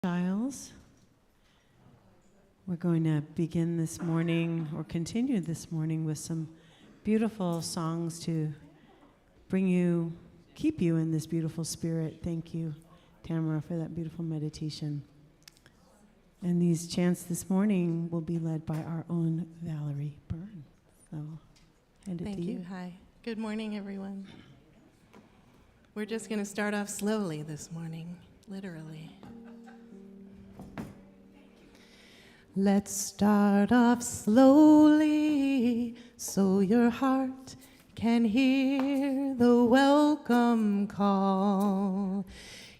Giles. We're going to begin this morning, or continue this morning, with some beautiful songs to keep you in this beautiful spirit. Thank you, Tamara, for that beautiful meditation. And these chants this morning will be led by our own Valerie Byrne. So, hand it to you. Thank you. Hi. Good morning, everyone. We're just going to start off slowly this morning, literally. Let's start off slowly so your heart can hear the welcome call.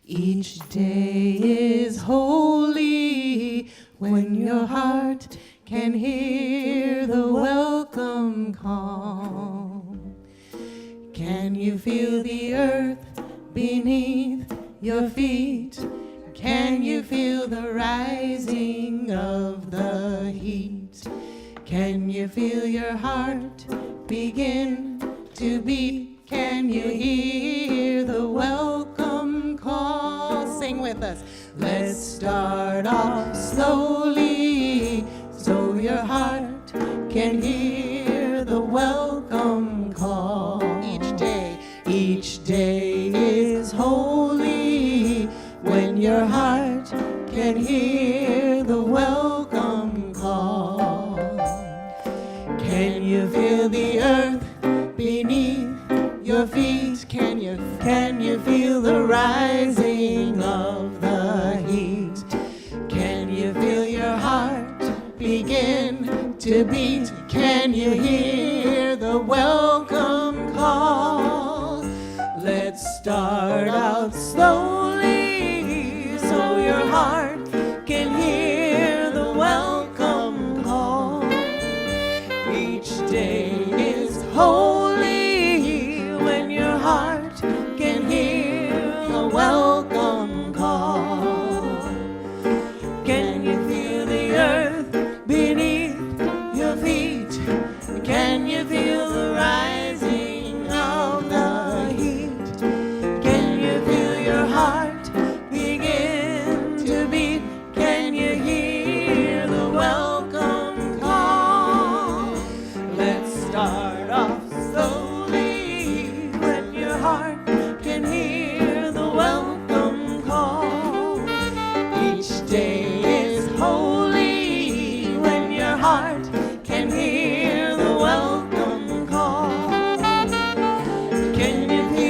Each day is holy when your heart can hear the welcome call. Can you feel the earth beneath your feet? Can you feel the rising of the heat? Can you feel your heart begin to beat? Can you hear the welcome call? Sing with us. Let's start off slowly so your heart can hear the welcome call. Each day is holy when your heart can hear the welcome call. Can you feel the earth beneath your feet? Can you feel the rising of the heat? Can you feel your heart begin to beat? Can you hear the welcome call? Let's start out slowly so your heart can hear the welcome call. Each day is holy when your heart can hear the welcome call. Can you feel the earth beneath your feet? Can you feel the rising of the heat? Can you feel your heart begin to beat? Can you hear the welcome call? Let's start off slowly when your heart can hear the welcome call. Each day is holy when your heart can hear the welcome call.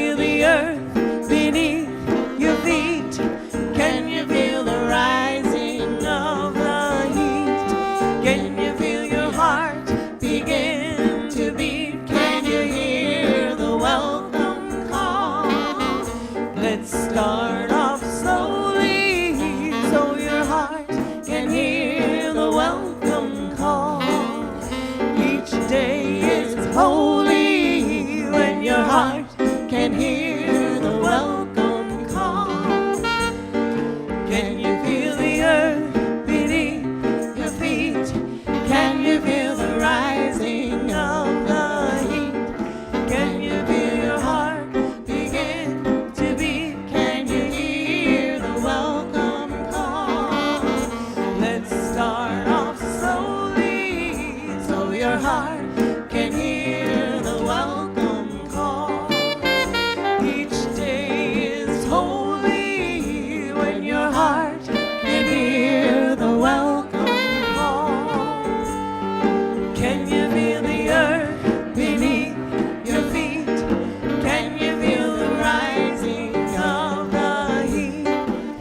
Can you feel the earth beneath your feet? Can you feel the rising of the heat? Can you feel your heart begin to beat? Can you hear the welcome call? Let's start off slowly so your heart can hear the welcome call. Each day is holy when your heart can hear the welcome call. Can you feel the earth beneath your feet? Can you feel the rising of the heat? Can you feel your heart begin to beat? Can you hear the welcome call? Let's start off slowly so your heart can hear the welcome call. Each day is holy when your heart can hear the welcome call. Can you feel the earth beneath your feet? Can you feel the rising of the heat?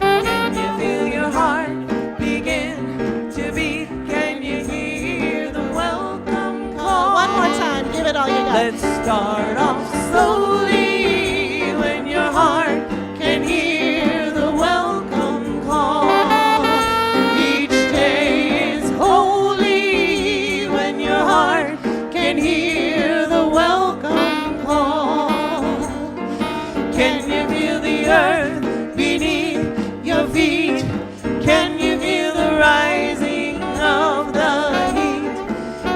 Can you feel your heart begin to beat? Can you hear the welcome call? One more time, give it all you got. Let's start off slowly when your heart can hear the welcome call. Each day is holy when your heart can hear the welcome call. Can you feel the earth beneath your feet? Can you feel the rising of the heat?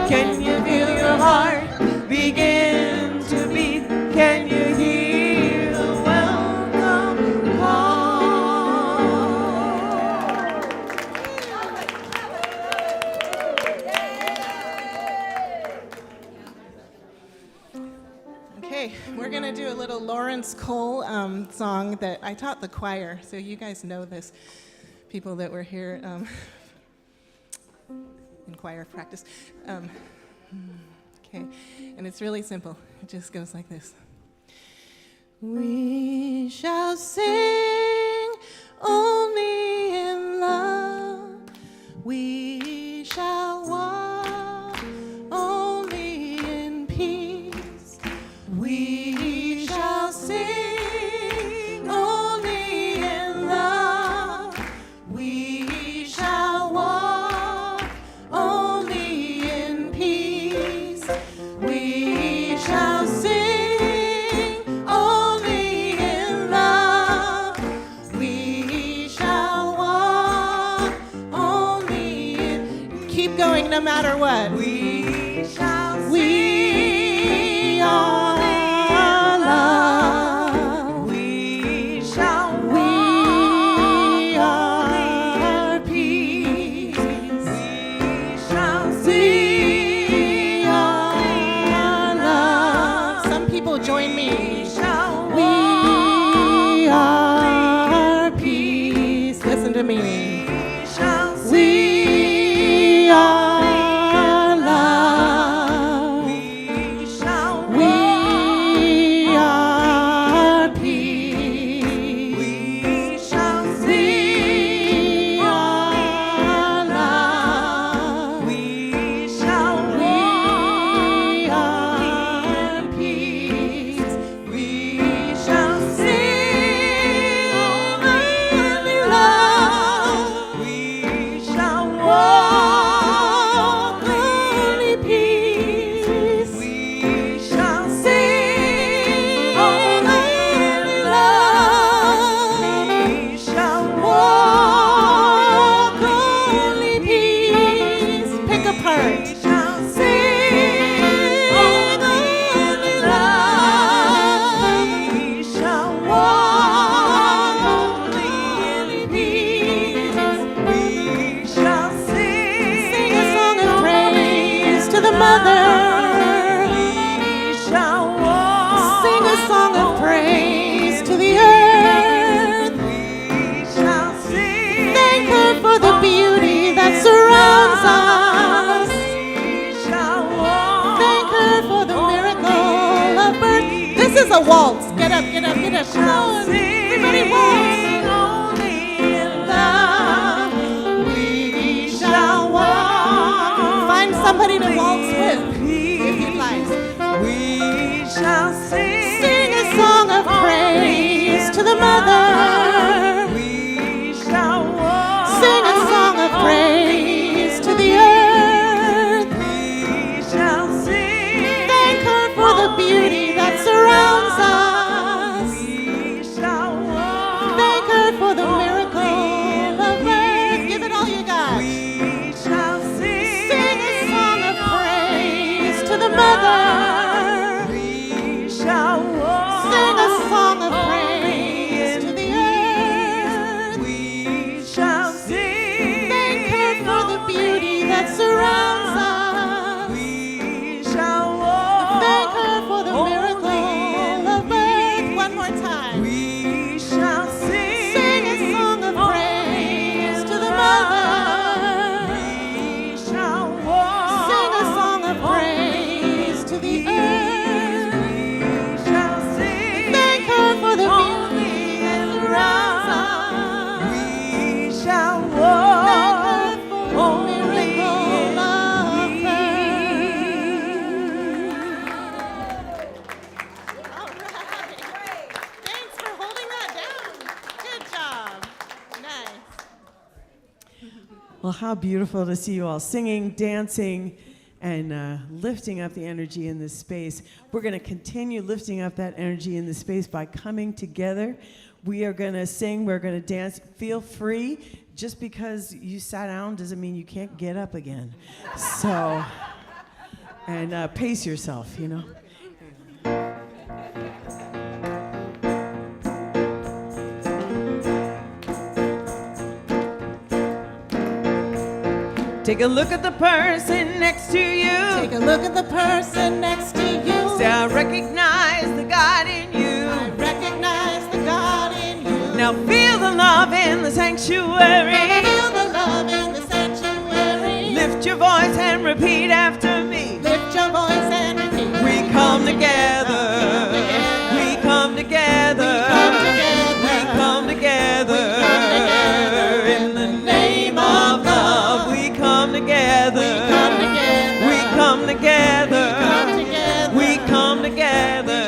Can you feel your heart begin to beat? little Lawrence Cole song that I taught the choir, so you guys know this, people that were here in choir practice. Okay, and it's really simple. It just goes like this. We shall sing only in love. We shall walk only in peace. We shall sing only in love. We shall walk only in peace. We shall sing only in love. We shall walk only in. Keep going no matter what. We shall sing. We are love. We shall walk. We are peace. We shall sing. We are love. Some people join me. We are peace. Listen to me. We are love. We are peace. We are love. We are peace. We shall sing only love. We shall walk only peace. We shall sing only love. We shall walk only peace. Pick a part. We shall sing only love. We shall walk only in peace. We shall sing a song of praise to the Mother. We shall walk. Sing a song of praise to the earth. We shall sing. Thank her for the beauty that surrounds us. We shall walk. Thank her for the miracle of birth. This is a waltz. Get up, get up, get up. Come on. Everybody waltz. Only in love. We shall walk. Find somebody to waltz with if you'd like. We shall sing. Sing a song of praise to the Mother. We shall walk. Sing a song of praise to the earth. We shall sing. Thank her for the beauty that surrounds us. We shall walk. Thank her for the miracle of birth. Give it all you got. We shall sing. Sing a song of praise to the Mother. We shall walk. Sing a song of praise to the earth. We shall sing. Thank her for the beauty that surrounds us. We shall walk. Thank her for the miracle of birth. One more time. We shall sing. Sing a song of praise to the Mother. We shall walk. Sing a song of praise to the earth. We shall sing. Thank her for the beauty that surrounds us. We shall walk. Thank her for the miracle of birth. All right. Thanks for holding that down. Good job. Nice. Well, how beautiful to see you all singing, dancing, and lifting up the energy in this space. We're going to continue lifting up that energy in the space by coming together. We are going to sing, we're going to dance. Feel free. Just because you sat down doesn't mean you can't get up again. So, and pace yourself, you know. Take a look at the person next to you. Take a look at the person next to you. Say, I recognize the God in you. in the sanctuary. Feel the love in the sanctuary. Lift your voice and repeat after me. Lift your voice and repeat. We come together. We come together. We come together. In the name of love. We come together. We come together. We come together.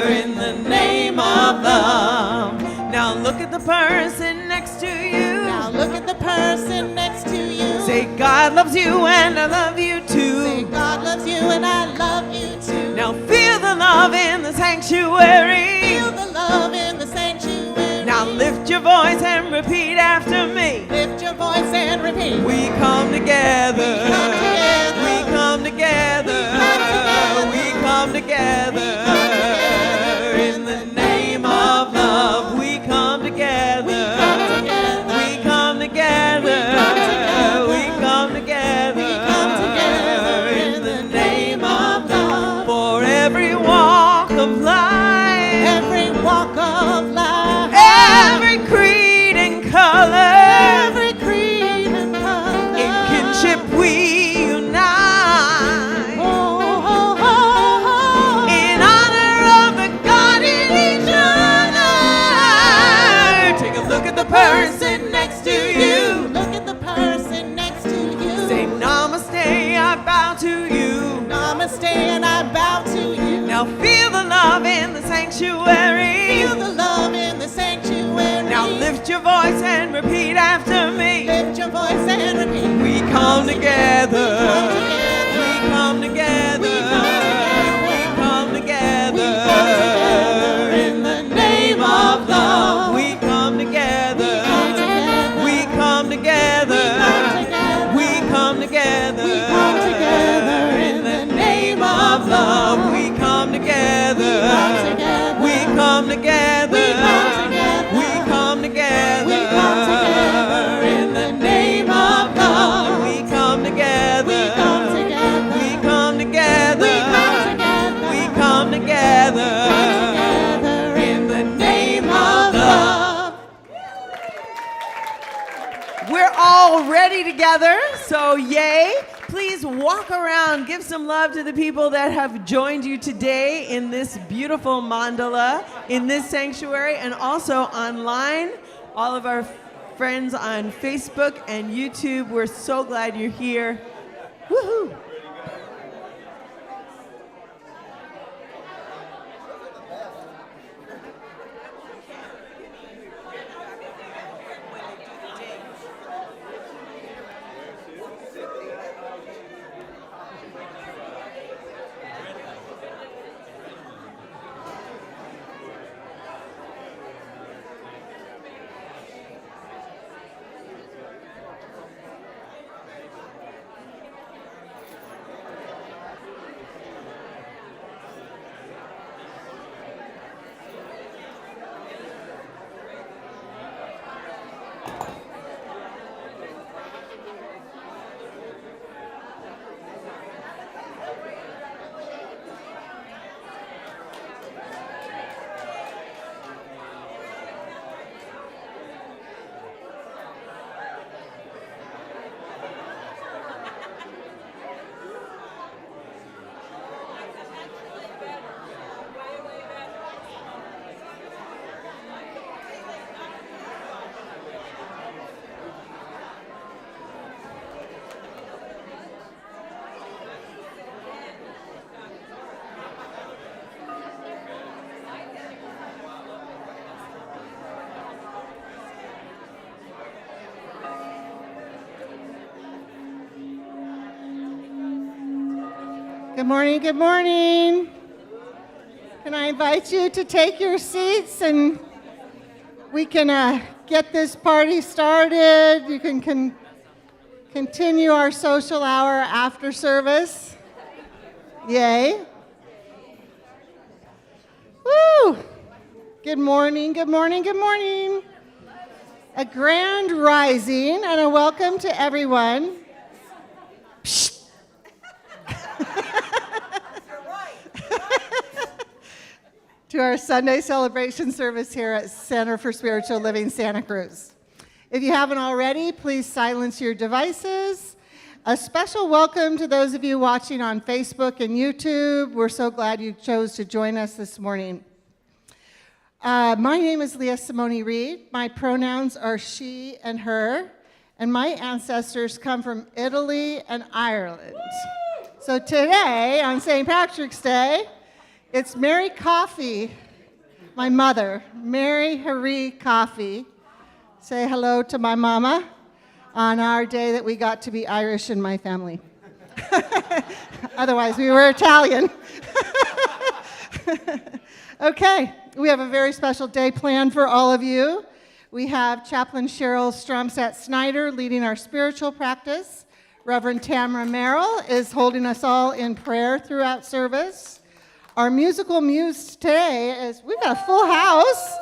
In the name of love. Now look at the person next to you. Now look at the person next to you. Say, God loves you and I love you too. Say, God loves you and I love you too. Now feel the love in the sanctuary. Feel the love in the sanctuary. Now lift your voice and repeat after me. Lift your voice and repeat. We come together. We come together. We come together. In the name of love. We come together. We come together. We come together. In the name of love. For every walk of life. Every walk of life. Every creed and color. Every creed and color. In kinship we unite. Oh, oh, oh, oh. In honor of the God in each other. Take a look at the person next to you. Look at the person next to you. Say namaste, I bow to you. Namaste and I bow to you. Now feel the love in the sanctuary. Feel the love in the sanctuary. Now lift your voice and repeat after me. Lift your voice and repeat. We come together. We come together. We come together. In the name of love. We come together. We come together. We come together. In the name of love. We come together. We come together. We come together. In the name of love. We come together. We come together. We come together. In the name of love. We're all ready together, so yay. Please walk around, give some love to the people that have joined you today in this beautiful mandala, in this sanctuary, and also online. All of our friends on Facebook and YouTube, we're so glad you're here. Woohoo! Good morning, good morning. Can I invite you to take your seats and we can get this party started. You can continue our social hour after service. Yay. Woo! Good morning, good morning, good morning. A grand rising and a welcome to everyone. Psst. to our Sunday celebration service here at Center for Spiritual Living Santa Cruz. If you haven't already, please silence your devices. A special welcome to those of you watching on Facebook and YouTube. We're so glad you chose to join us this morning. My name is Leah Simone Reed. My pronouns are she and her, and my ancestors come from Italy and Ireland. So today, on St. Patrick's Day, it's Mary Coffee, my mother, Mary Harry Coffee. Say hello to my mama on our day that we got to be Irish in my family. Otherwise, we were Italian. Okay, we have a very special day planned for all of you. We have Chaplain Cheryl Stromsat-Snyder leading our spiritual practice. Reverend Tamara Merrill is holding us all in prayer throughout service. Our musical muse today is, we've got a full house.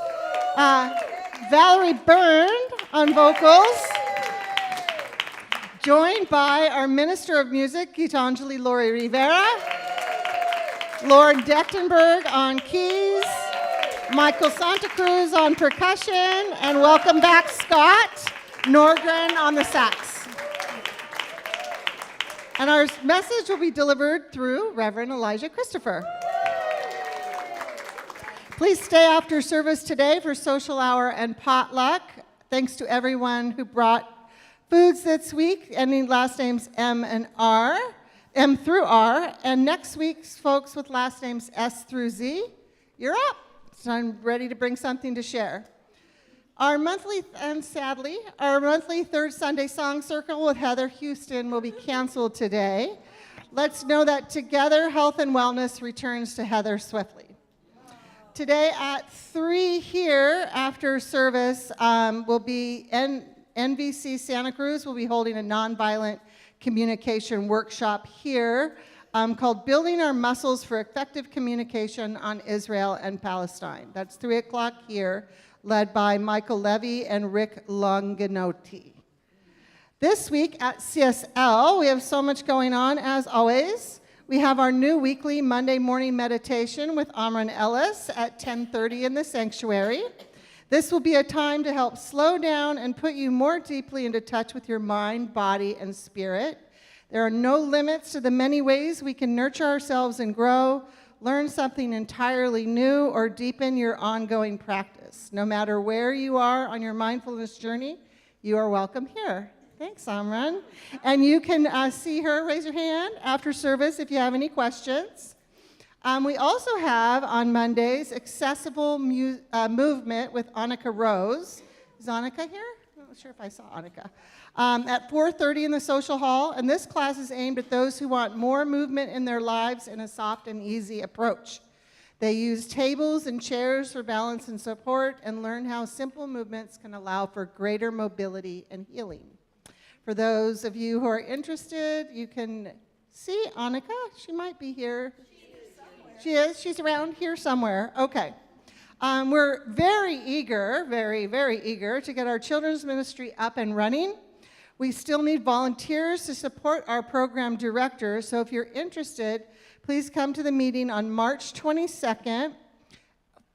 Valerie Byrne on vocals, joined by our Minister of Music, Gitanjali Lori Rivera, Lord Dechtenberg on keys, Michael Santa Cruz on percussion, and welcome back Scott Norgren on the sax. And our message will be delivered through Reverend Elijah Christopher. Please stay after service today for social hour and potluck. Thanks to everyone who brought foods this week, ending last names M through R. And next week's folks with last names S through Z, you're up. So I'm ready to bring something to share. Our monthly third Sunday song circle with Heather Houston will be canceled today. Let's know that together, health and wellness returns to Heather swiftly. Today at 3 here after service will be NVC Santa Cruz will be holding a nonviolent communication workshop here called Building Our Muscles for Effective Communication on Israel and Palestine. That's 3 o'clock here, led by Michael Levy and Rick Longinotti. This week at CSL, we have so much going on as always. We have our new weekly Monday morning meditation with Amran Ellis at 10:30 in the sanctuary. This will be a time to help slow down and put you more deeply into touch with your mind, body, and spirit. There are no limits to the many ways we can nurture ourselves and grow, learn something entirely new, or deepen your ongoing practice. No matter where you are on your mindfulness journey, you are welcome here. Thanks, Amran. And you can see her, raise your hand after service if you have any questions. We also have on Mondays accessible movement with Annika Rose. Is Annika here? I'm not sure if I saw Annika. At 4:30 in the social hall, and this class is aimed at those who want more movement in their lives in a soft and easy approach. They use tables and chairs for balance and support and learn how simple movements can allow for greater mobility and healing. For those of you who are interested, you can see Annika. She might be here. She is? She's around here somewhere. Okay. We're very eager, very, very eager to get our children's ministry up and running. We still need volunteers to support our program director, so if you're interested, please come to the meeting on March 22nd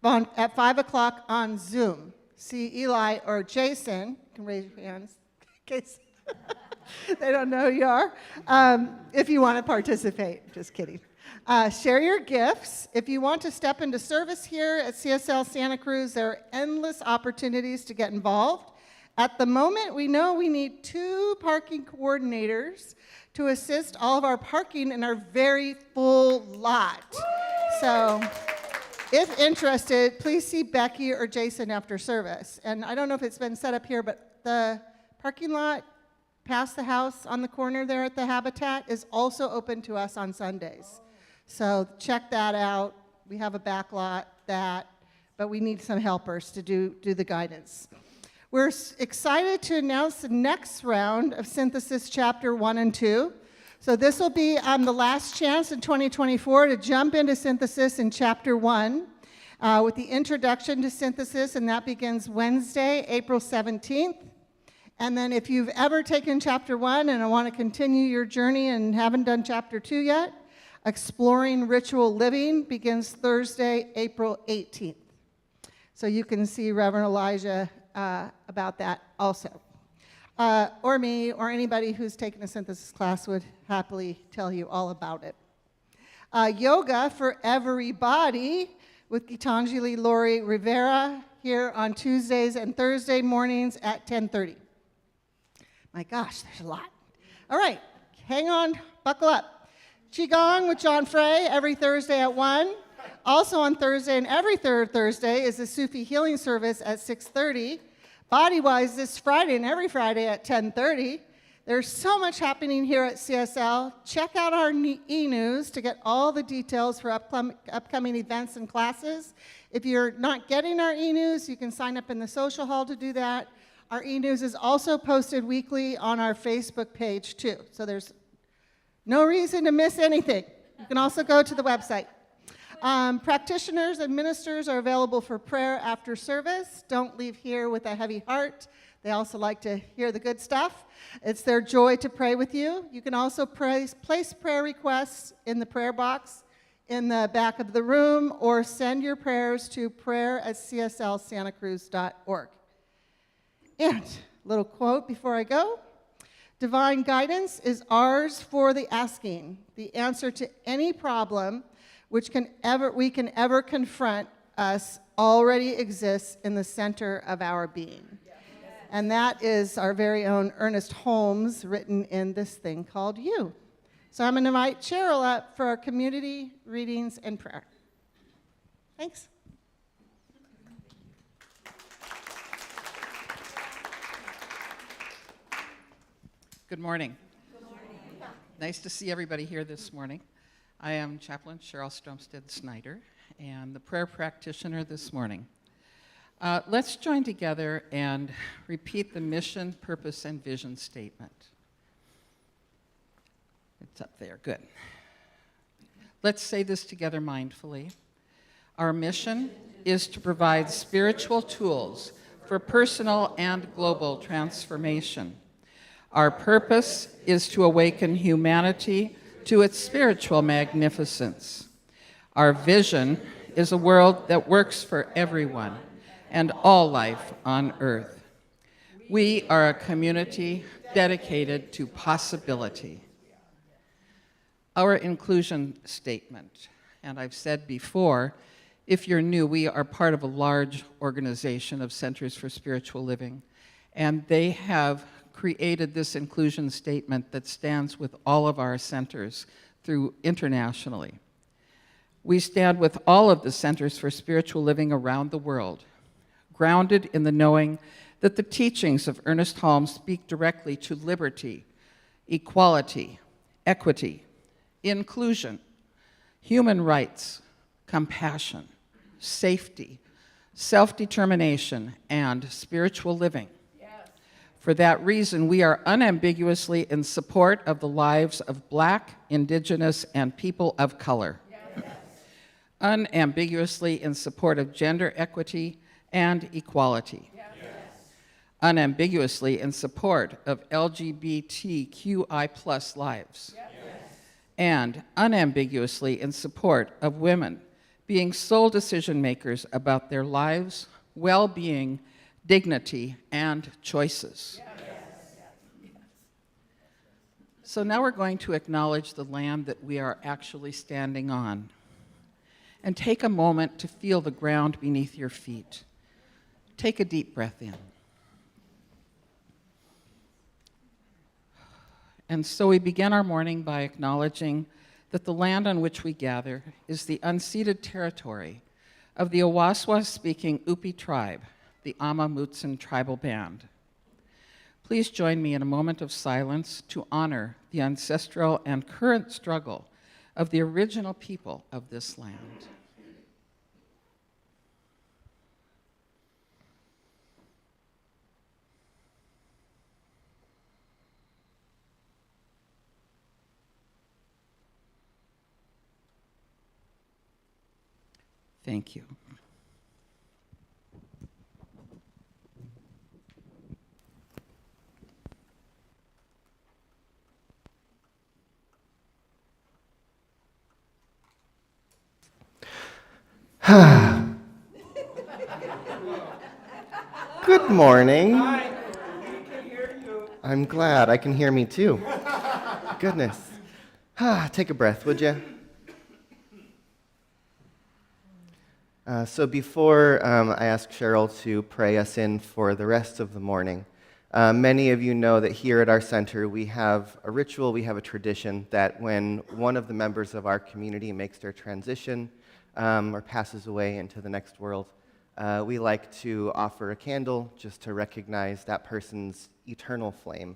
at 5 o'clock on Zoom. See Eli or Jason. You can raise your hands in case they don't know who you are. If you want to participate, just kidding. Share your gifts. If you want to step into service here at CSL Santa Cruz, there are endless opportunities to get involved. At the moment, we know we need 2 parking coordinators to assist all of our parking in our very full lot. So if interested, please see Becky or Jason after service. And I don't know if it's been set up here, but the parking lot past the house on the corner there at the Habitat is also open to us on Sundays. So check that out. We have a back lot, but we need some helpers to do the guidance. We're excited to announce the next round of Synthesis Chapter 1 and 2. So this will be the last chance in 2024 to jump into Synthesis in Chapter 1 with the introduction to Synthesis, and that begins Wednesday, April 17th. And then if you've ever taken Chapter 1 and want to continue your journey and haven't done Chapter 2 yet, Exploring Ritual Living begins Thursday, April 18th. So you can see Reverend Elijah about that also. Or me, or anybody who's taken a synthesis class would happily tell you all about it. Yoga for Everybody with Gitanjali Lori Rivera here on Tuesdays and Thursday mornings at 10:30. My gosh, there's a lot. All right, hang on, buckle up. Qigong with John Frey every Thursday at 1. Also on Thursday and every third Thursday is the Sufi healing service at 6:30. Body-wise this Friday and every Friday at 10:30. There's so much happening here at CSL. Check out our e-news to get all the details for upcoming events and classes. If you're not getting our e-news, you can sign up in the social hall to do that. Our e-news is also posted weekly on our Facebook page too. So there's no reason to miss anything. You can also go to the website. Practitioners and ministers are available for prayer after service. Don't leave here with a heavy heart. They also like to hear the good stuff. It's their joy to pray with you. You can also place prayer requests in the prayer box in the back of the room, or send your prayers to prayer@cslsantacruz.org. And a little quote before I go. Divine guidance is ours for the asking. The answer to any problem which we can ever confront us already exists in the center of our being. And that is our very own Ernest Holmes, written in this thing called You. So I'm going to invite Cheryl up for our community readings and prayer. Thanks. Good morning. Nice to see everybody here this morning. I am Chaplain Cheryl Stromstead Snyder, and the prayer practitioner this morning. Let's join together and repeat the mission, purpose, and vision statement. It's up there, good. Let's say this together mindfully. Our mission is to provide spiritual tools for personal and global transformation. Our purpose is to awaken humanity to its spiritual magnificence. Our vision is a world that works for everyone and all life on earth. We are a community dedicated to possibility. Our inclusion statement, and I've said before, if you're new, we are part of a large organization of Centers for Spiritual Living, and they have created this inclusion statement that stands with all of our centers through internationally. We stand with all of the Centers for Spiritual Living around the world, grounded in the knowing that the teachings of Ernest Holmes speak directly to liberty, equality, equity, inclusion, human rights, compassion, safety, self-determination, and spiritual living. For that reason, we are unambiguously in support of the lives of Black, Indigenous, and people of color. Unambiguously in support of gender equity and equality. Unambiguously in support of LGBTQI+ lives. And unambiguously in support of women being sole decision makers about their lives, well-being, dignity, and choices. So now we're going to acknowledge the land that we are actually standing on, and take a moment to feel the ground beneath your feet. Take a deep breath in. And so we begin our morning by acknowledging that the land on which we gather is the unceded territory of the Awaswas-speaking Upi tribe, the Ama Mutsun tribal band. Please join me in a moment of silence to honor the ancestral and current struggle of the original people of this land. Thank you. Good morning. I'm glad. I can hear me too. Goodness. Take a breath, would you? So before I ask Cheryl to pray us in for the rest of the morning, many of you know that here at our center we have a ritual, we have a tradition that when one of the members of our community makes their transition or passes away into the next world, we like to offer a candle just to recognize that person's eternal flame.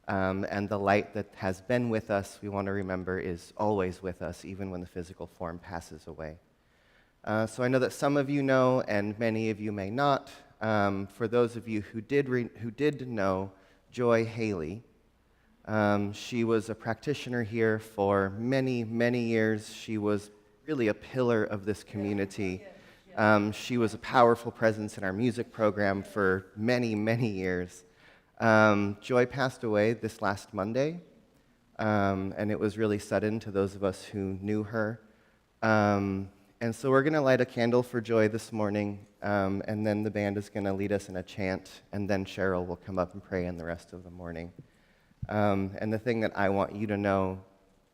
And the light that has been with us, we want to remember, is always with us, even when the physical form passes away. So I know that some of you know, and many of you may not. For those of you who did know Joy Haley, she was a practitioner here for many, many years. She was really a pillar of this community. She was a powerful presence in our music program for many, many years. Joy passed away this last Monday, and it was really sudden to those of us who knew her. And so we're going to light a candle for Joy this morning, and then the band is going to lead us in a chant, and then Cheryl will come up and pray in the rest of the morning. And the thing that I want you to know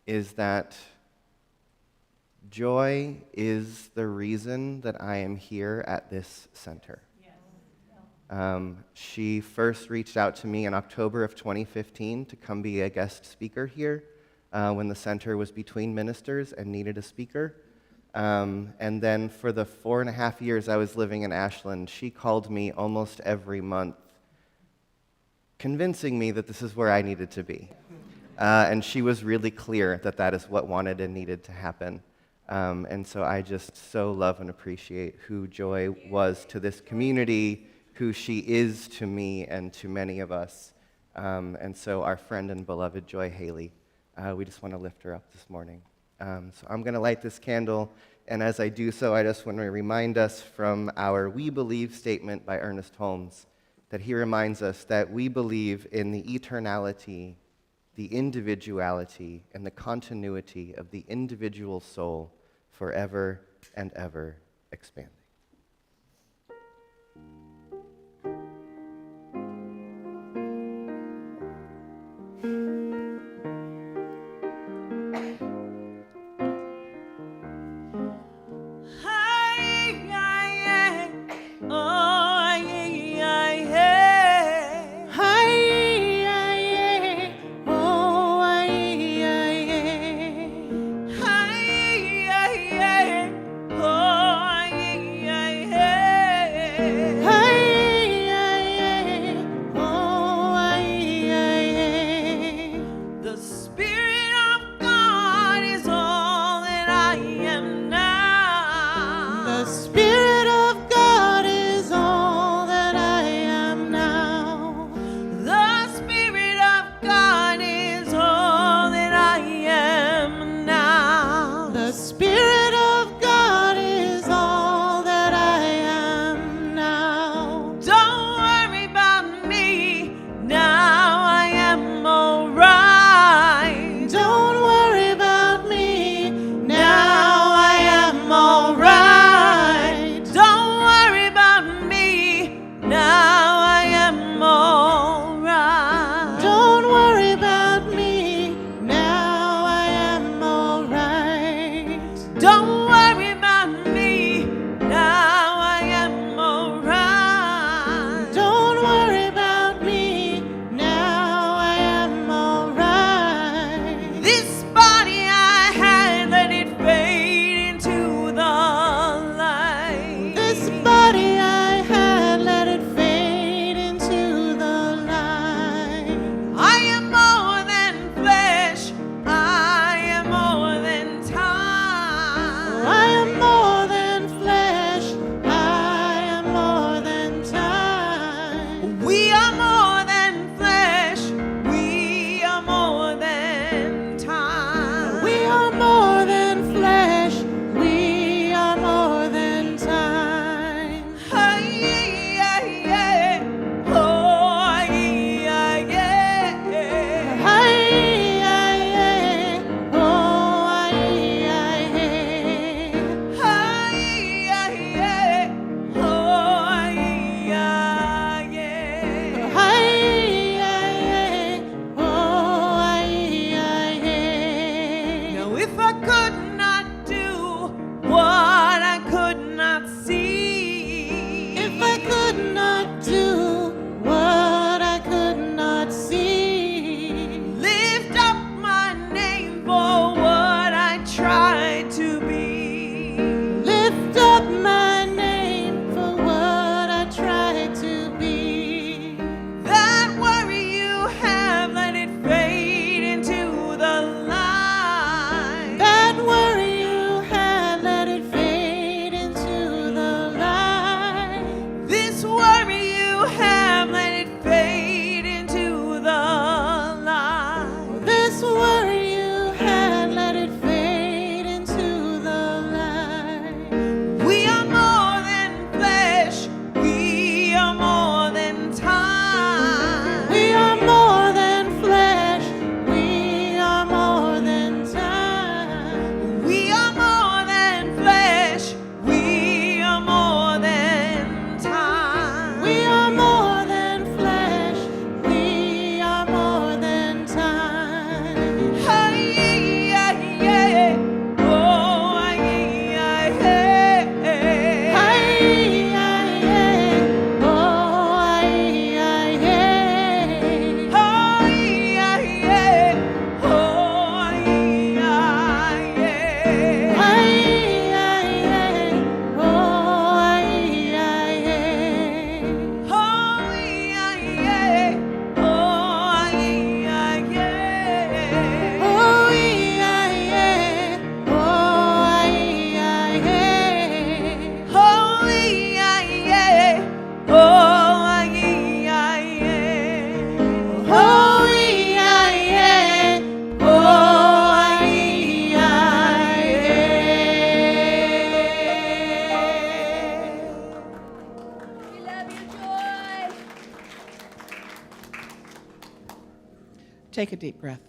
is that Joy is the reason that I am here at this center. She first reached out to me in October of 2015 to come be a guest speaker here when the center was between ministers and needed a speaker. And then for the 4.5 years I was living in Ashland, she called me almost every month, convincing me that this is where I needed to be. And she was really clear that that is what wanted and needed to happen. And so I just so love and appreciate who Joy was to this community, who she is to me and to many of us. And so our friend and beloved Joy Haley, we just want to lift her up this morning. So I'm going to light this candle, and as I do so, I just want to remind us from our We Believe statement by Ernest Holmes, that he reminds us that we believe in the eternality, the individuality, and the continuity of the individual soul forever and ever expanding. Take a deep breath.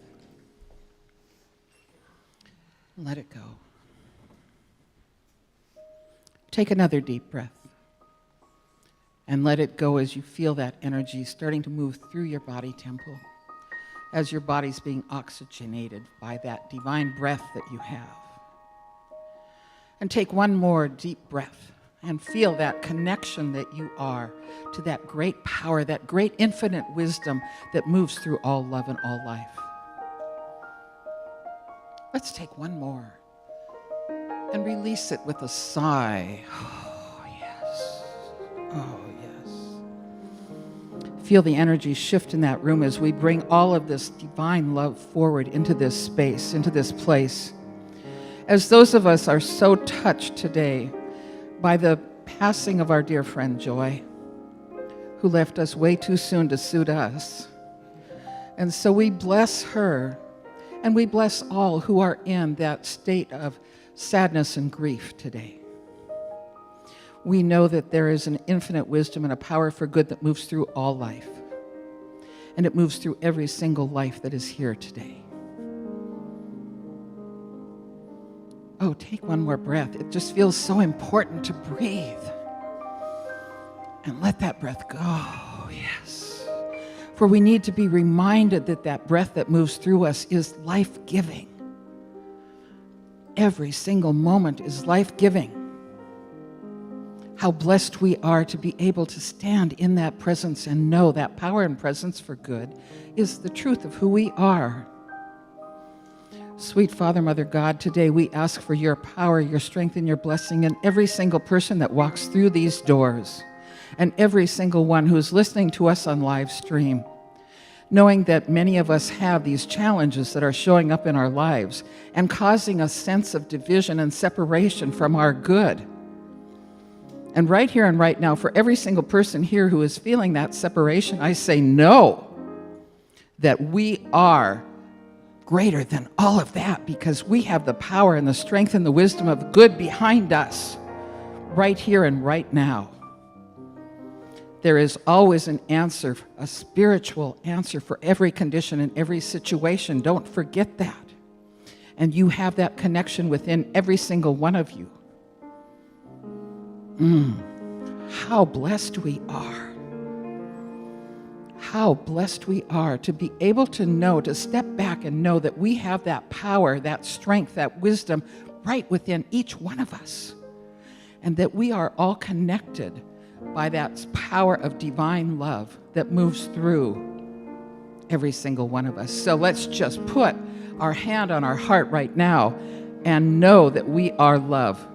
Let it go. Take another deep breath. And let it go as you feel that energy starting to move through your body temple, as your body's being oxygenated by that divine breath that you have. And take one more deep breath and feel that connection that you are to that great power, that great infinite wisdom that moves through all love and all life. Let's take one more and release it with a sigh. Oh, yes. Oh, yes. Feel the energy shift in that room as we bring all of this divine love forward into this space, into this place. As those of us are so touched today by the passing of our dear friend Joy, who left us way too soon to suit us. And so we bless her, and we bless all who are in that state of sadness and grief today. We know that there is an infinite wisdom and a power for good that moves through all life. And it moves through every single life that is here today. Oh, take one more breath. It just feels so important to breathe. And let that breath go, yes. For we need to be reminded that that breath that moves through us is life-giving. Every single moment is life-giving. How blessed we are to be able to stand in that presence and know that power and presence for good is the truth of who we are. Sweet Father, Mother God, today we ask for your power, your strength, and your blessing in every single person that walks through these doors and every single one who is listening to us on live stream, knowing that many of us have these challenges that are showing up in our lives and causing a sense of division and separation from our good. And right here and right now, for every single person here who is feeling that separation, I say no, that we are greater than all of that because we have the power and the strength and the wisdom of good behind us right here and right now. There is always an answer, a spiritual answer for every condition and every situation. Don't forget that. And you have that connection within every single one of you. How blessed we are. How blessed we are to be able to know, to step back and know that we have that power, that strength, that wisdom right within each one of us. And that we are all connected by that power of divine love that moves through every single one of us. So let's just put our hand on our heart right now and know that we are love,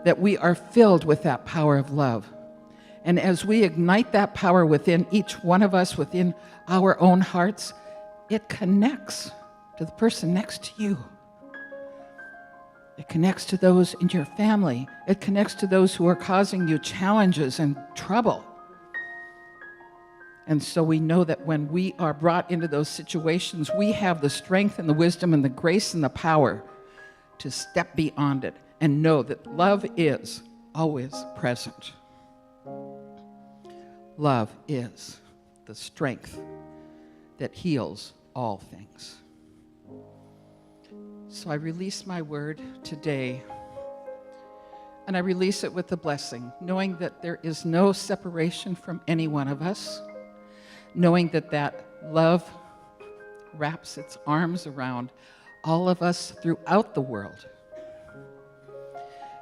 that we are filled with that power of love. And as we ignite that power within each one of us, within our own hearts, it connects to the person next to you. It connects to those in your family. It connects to those who are causing you challenges and trouble. And so we know that when we are brought into those situations, we have the strength and the wisdom and the grace and the power to step beyond it and know that love is always present. Love is the strength that heals all things. So I release my word today, and I release it with the blessing, knowing that there is no separation from any one of us, knowing that that love wraps its arms around all of us throughout the world.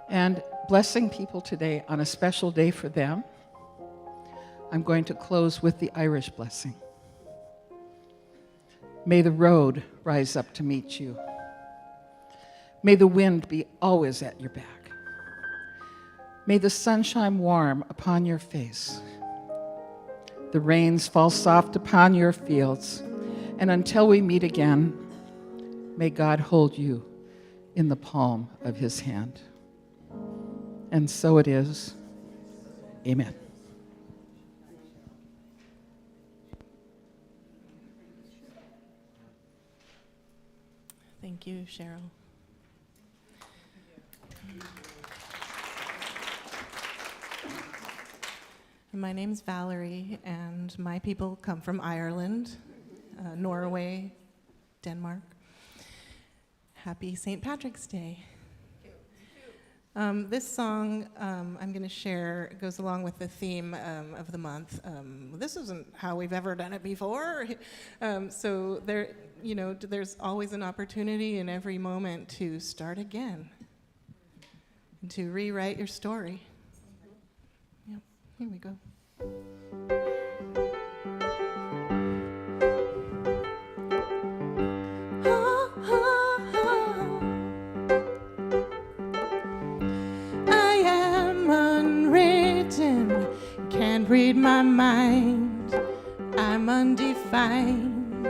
And blessing people today on a special day for them, I'm going to close with the Irish blessing. May the road rise up to meet you. May the wind be always at your back. May the sun shine warm upon your face. The rains fall soft upon your fields. And until we meet again, may God hold you in the palm of his hand. And so it is. Amen. Thank you, Cheryl. My name's Valerie, and my people come from Ireland. Norway, Denmark. Happy St. Patrick's Day. This song I'm going to share goes along with the theme of the month. This isn't how we've ever done it before. So there's always an opportunity in every moment to start again and to rewrite your story. Yep, here we go. Can't read my mind, I'm undefined.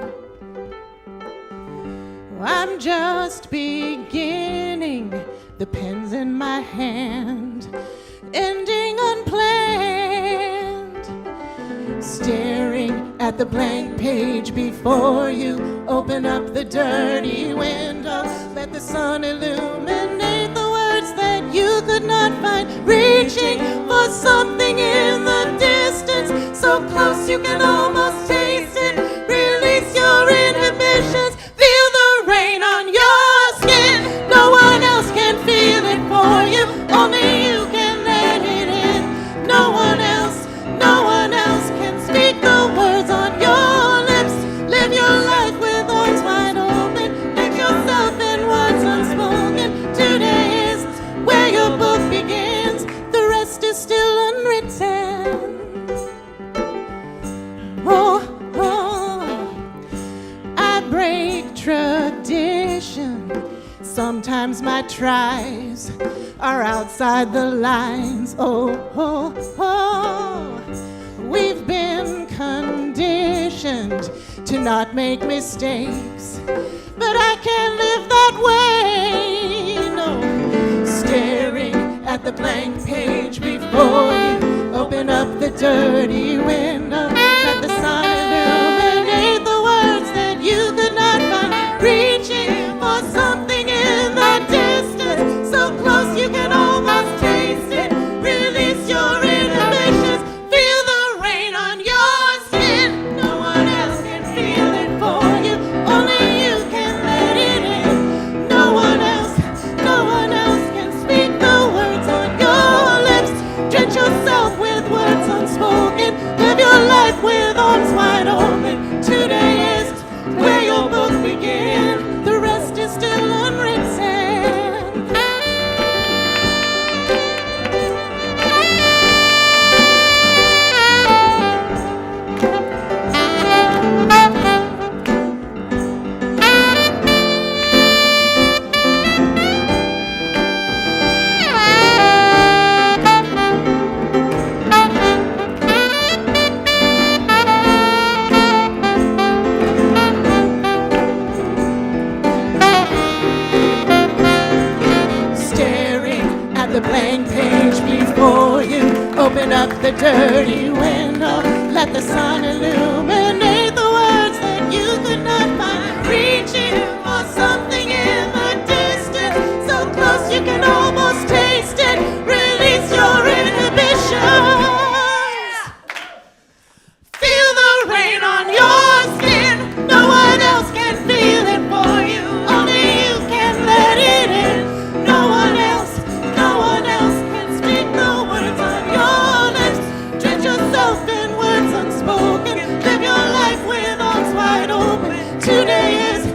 I'm just beginning, the pen's in my hand, ending unplanned. Staring at the blank page before you, open up the dirty window, let the sun illuminate the words that you could not find, reaching for something in the distance, so close you can almost taste it. Release your inhibitions, feel the rain on your skin. No one else can feel it for you, only you can let it in. No one else can speak the words on your lips. Live your life with arms wide open, let yourself in words unspoken. Today is where your book begins, the rest is still unwritten. I break tradition. Sometimes my tries are outside the lines. We've been conditioned to not make mistakes, but I can't live that way, no. Staring at the blank page before you, open up the dirty window, let the sun illuminate the words that you could not find, reaching for something in the distance, so close you can almost taste it. Release your inhibitions, feel the rain on your skin. No one else can feel it for you, only you can let it in. No one else can speak the words on your lips. Drench yourself with words unspoken, live your life with arms wide open. Today is where your book begins, the rest is still unwritten. The blank page before you, open up the dirty window, let the sun illuminate the words that you could not find, reaching for something in the distance, so close you can almost taste it. Release your inhibitions, feel the rain on your skin. No one else can feel it for you, only you can let it in. No one else can speak the words on your lips. Drench yourself in words unspoken, live your life with arms wide open. Today is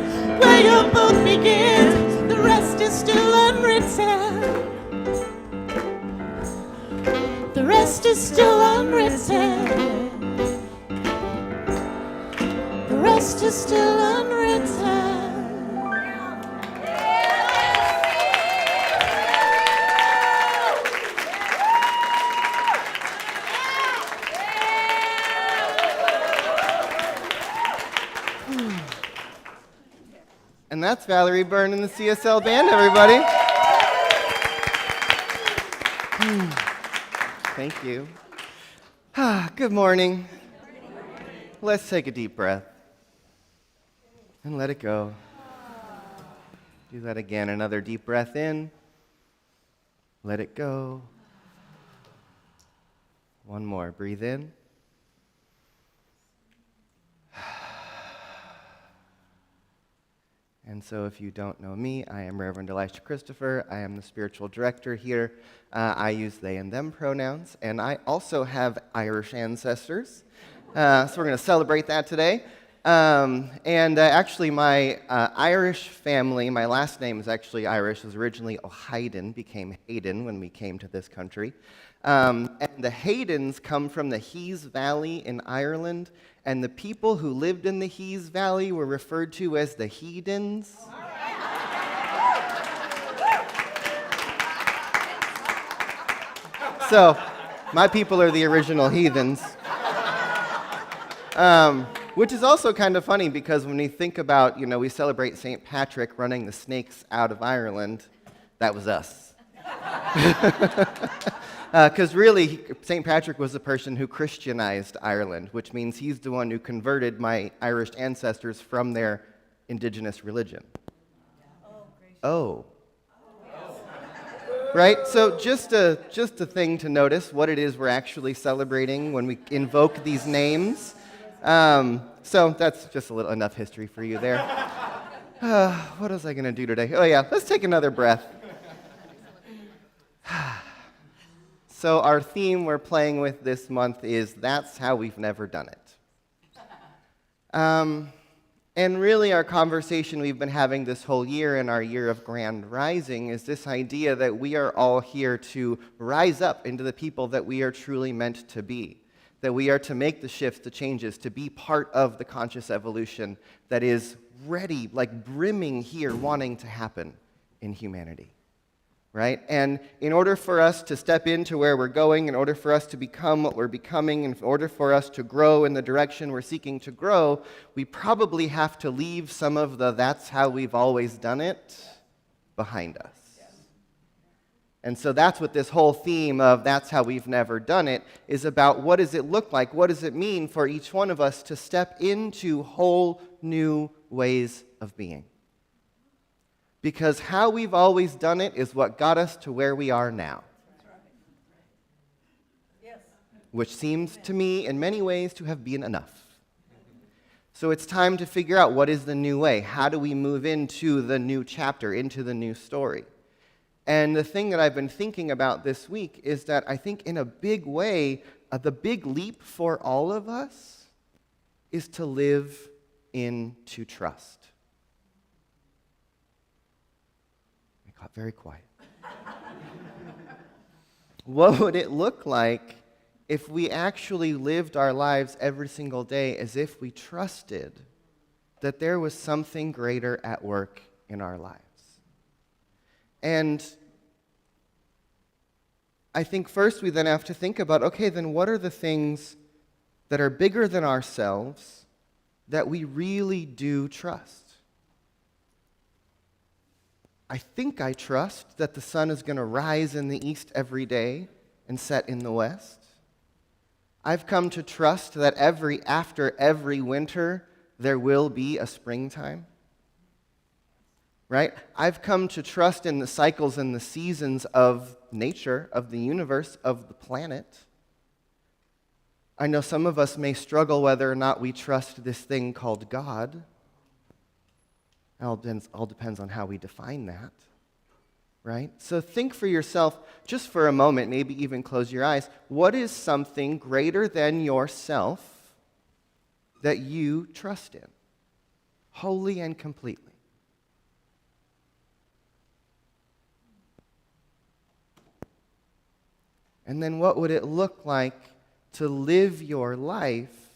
where your book begins, the rest is still unwritten. The rest is still unwritten. The rest is still unwritten. And that's Valerie Byrne and the CSL Band, everybody. Thank you. Good morning. Let's take a deep breath and let it go. Do that again. Another deep breath in. Let it go. One more. Breathe in. And so if you don't know me, I am Reverend Elisha Christopher. I am the spiritual director here. I use they and them pronouns, and I also have Irish ancestors. So we're going to celebrate that today. Actually, my Irish family, my last name is actually Irish, was originally O'Haydon, became Hayden when we came to this country. And the Haydens come from the Hees Valley in Ireland, and the people who lived in the Hees Valley were referred to as the Heathens. So, my people are the original heathens. Which is also kind of funny because when we think about, we celebrate St. Patrick running the snakes out of Ireland, that was us. Because really, St. Patrick was the person who Christianized Ireland, which means he's the one who converted my Irish ancestors from their indigenous religion. Oh. Right? So just a thing to notice what it is we're actually celebrating when we invoke these names. So that's just enough history for you there. What was I going to do today? Oh yeah, let's take another breath. So our theme we're playing with this month is That's How We've Never Done It. And really our conversation we've been having this whole year in our year of Grand Rising is this idea that we are all here to rise up into the people that we are truly meant to be. That we are to make the shifts, the changes, to be part of the conscious evolution that is ready, like brimming here, wanting to happen in humanity. Right? And in order for us to step into where we're going, in order for us to become what we're becoming, in order for us to grow in the direction we're seeking to grow, we probably have to leave some of the that's how we've always done it behind us. And so that's what this whole theme of That's How We've Never Done It is about. What does it look like? What does it mean for each one of us to step into whole new ways of being? Because how we've always done it is what got us to where we are now. Which seems to me in many ways to have been enough. So it's time to figure out what is the new way. How do we move into the new chapter, into the new story? And the thing that I've been thinking about this week is that I think in a big way, the big leap for all of us is to live into trust. I got very quiet. What would it look like if we actually lived our lives every single day as if we trusted that there was something greater at work in our lives? And I think first we then have to think about, okay, then what are the things that are bigger than ourselves that we really do trust? I think I trust that the sun is going to rise in the east every day and set in the west. I've come to trust that after every winter there will be a springtime. Right? I've come to trust in the cycles and the seasons of nature, of the universe, of the planet. I know some of us may struggle whether or not we trust this thing called God. It all depends on how we define that. Right? So think for yourself, just for a moment, maybe even close your eyes. What is something greater than yourself that you trust in, wholly and completely? And then what would it look like to live your life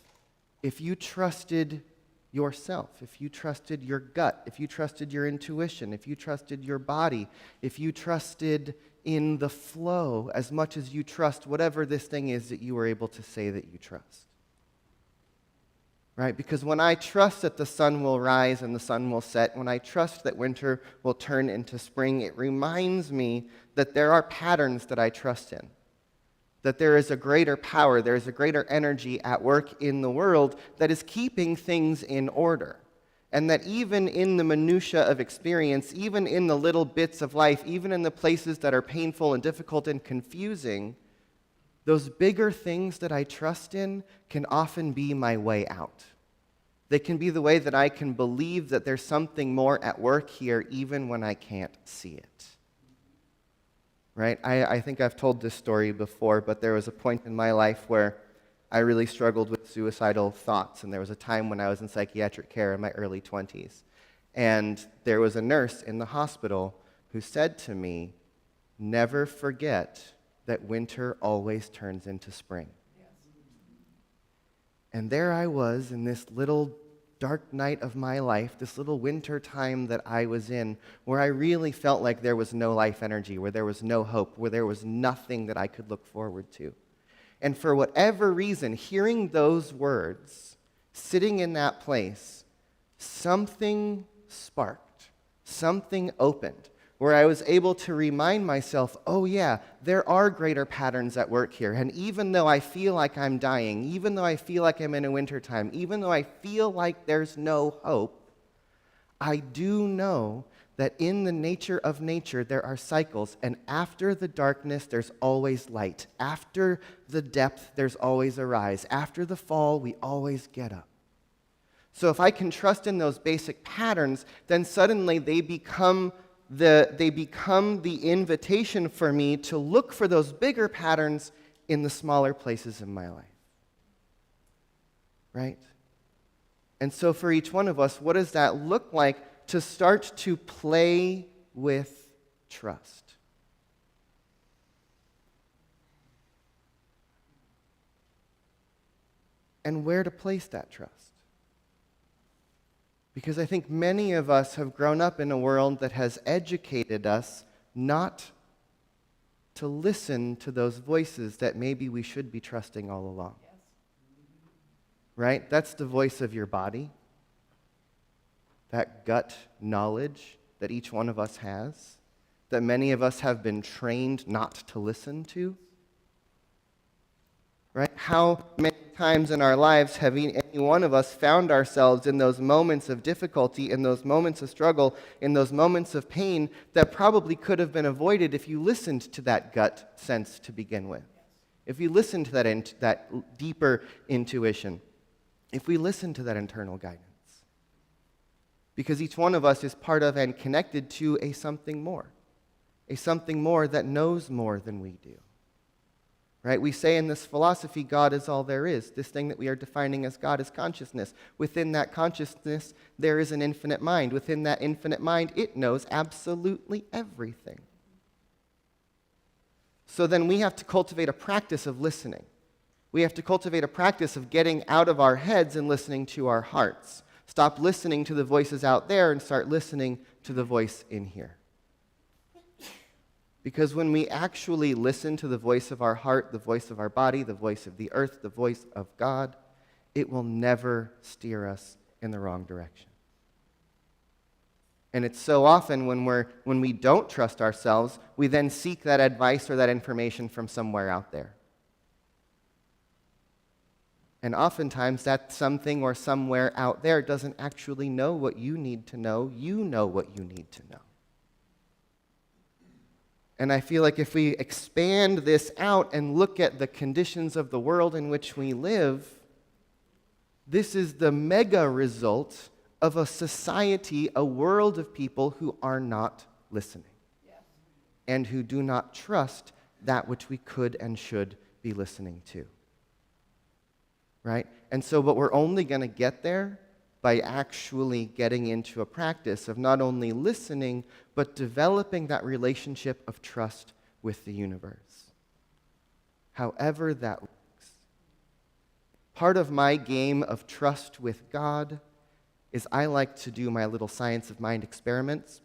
if you trusted yourself, if you trusted your gut, if you trusted your intuition, if you trusted your body, if you trusted in the flow as much as you trust whatever this thing is that you were able to say that you trust? Right? Because when I trust that the sun will rise and the sun will set, when I trust that winter will turn into spring, it reminds me that there are patterns that I trust in. That there is a greater power, there is a greater energy at work in the world that is keeping things in order. And that even in the minutia of experience, even in the little bits of life, even in the places that are painful and difficult and confusing, those bigger things that I trust in can often be my way out. They can be the way that I can believe that there's something more at work here even when I can't see it. Right? I think I've told this story before, but there was a point in my life where I really struggled with suicidal thoughts, and there was a time when I was in psychiatric care in my early 20s. And there was a nurse in the hospital who said to me, "Never forget that winter always turns into spring." And there I was in this little dark night of my life, this little winter time that I was in, where I really felt like there was no life energy, where there was no hope, where there was nothing that I could look forward to. And for whatever reason, hearing those words, sitting in that place, something sparked, something opened, where I was able to remind myself, oh yeah, there are greater patterns at work here. And even though I feel like I'm dying, even though I feel like I'm in a wintertime, even though I feel like there's no hope, I do know that in the nature of nature there are cycles, and after the darkness there's always light. After the depth there's always a rise. After the fall we always get up. So if I can trust in those basic patterns, then suddenly they become the invitation for me to look for those bigger patterns in the smaller places in my life. Right? And so for each one of us, what does that look like to start to play with trust? And where to place that trust? Because I think many of us have grown up in a world that has educated us not to listen to those voices that maybe we should be trusting all along. Yes. Right? That's the voice of your body, that gut knowledge that each one of us has, that many of us have been trained not to listen to. Right? How many times in our lives have any one of us found ourselves in those moments of difficulty, in those moments of struggle, in those moments of pain that probably could have been avoided if you listened to that gut sense to begin with? If you listened to that deeper intuition, if we listen to that internal guidance. Because each one of us is part of and connected to a something more that knows more than we do. Right? We say in this philosophy, God is all there is. This thing that we are defining as God is consciousness. Within that consciousness, there is an infinite mind. Within that infinite mind, it knows absolutely everything. So then we have to cultivate a practice of listening. We have to cultivate a practice of getting out of our heads and listening to our hearts. Stop listening to the voices out there and start listening to the voice in here. Because when we actually listen to the voice of our heart, the voice of our body, the voice of the earth, the voice of God, it will never steer us in the wrong direction. And it's so often when we don't trust ourselves, we then seek that advice or that information from somewhere out there. And oftentimes that something or somewhere out there doesn't actually know what you need to know. You know what you need to know. And I feel like if we expand this out and look at the conditions of the world in which we live, this is the mega result of a society, a world of people who are not listening and who do not trust that which we could and should be listening to. Right? And so, but we're only going to get there by actually getting into a practice of not only listening, but developing that relationship of trust with the universe. However that looks. Part of my game of trust with God is I like to do my little science of mind experiments,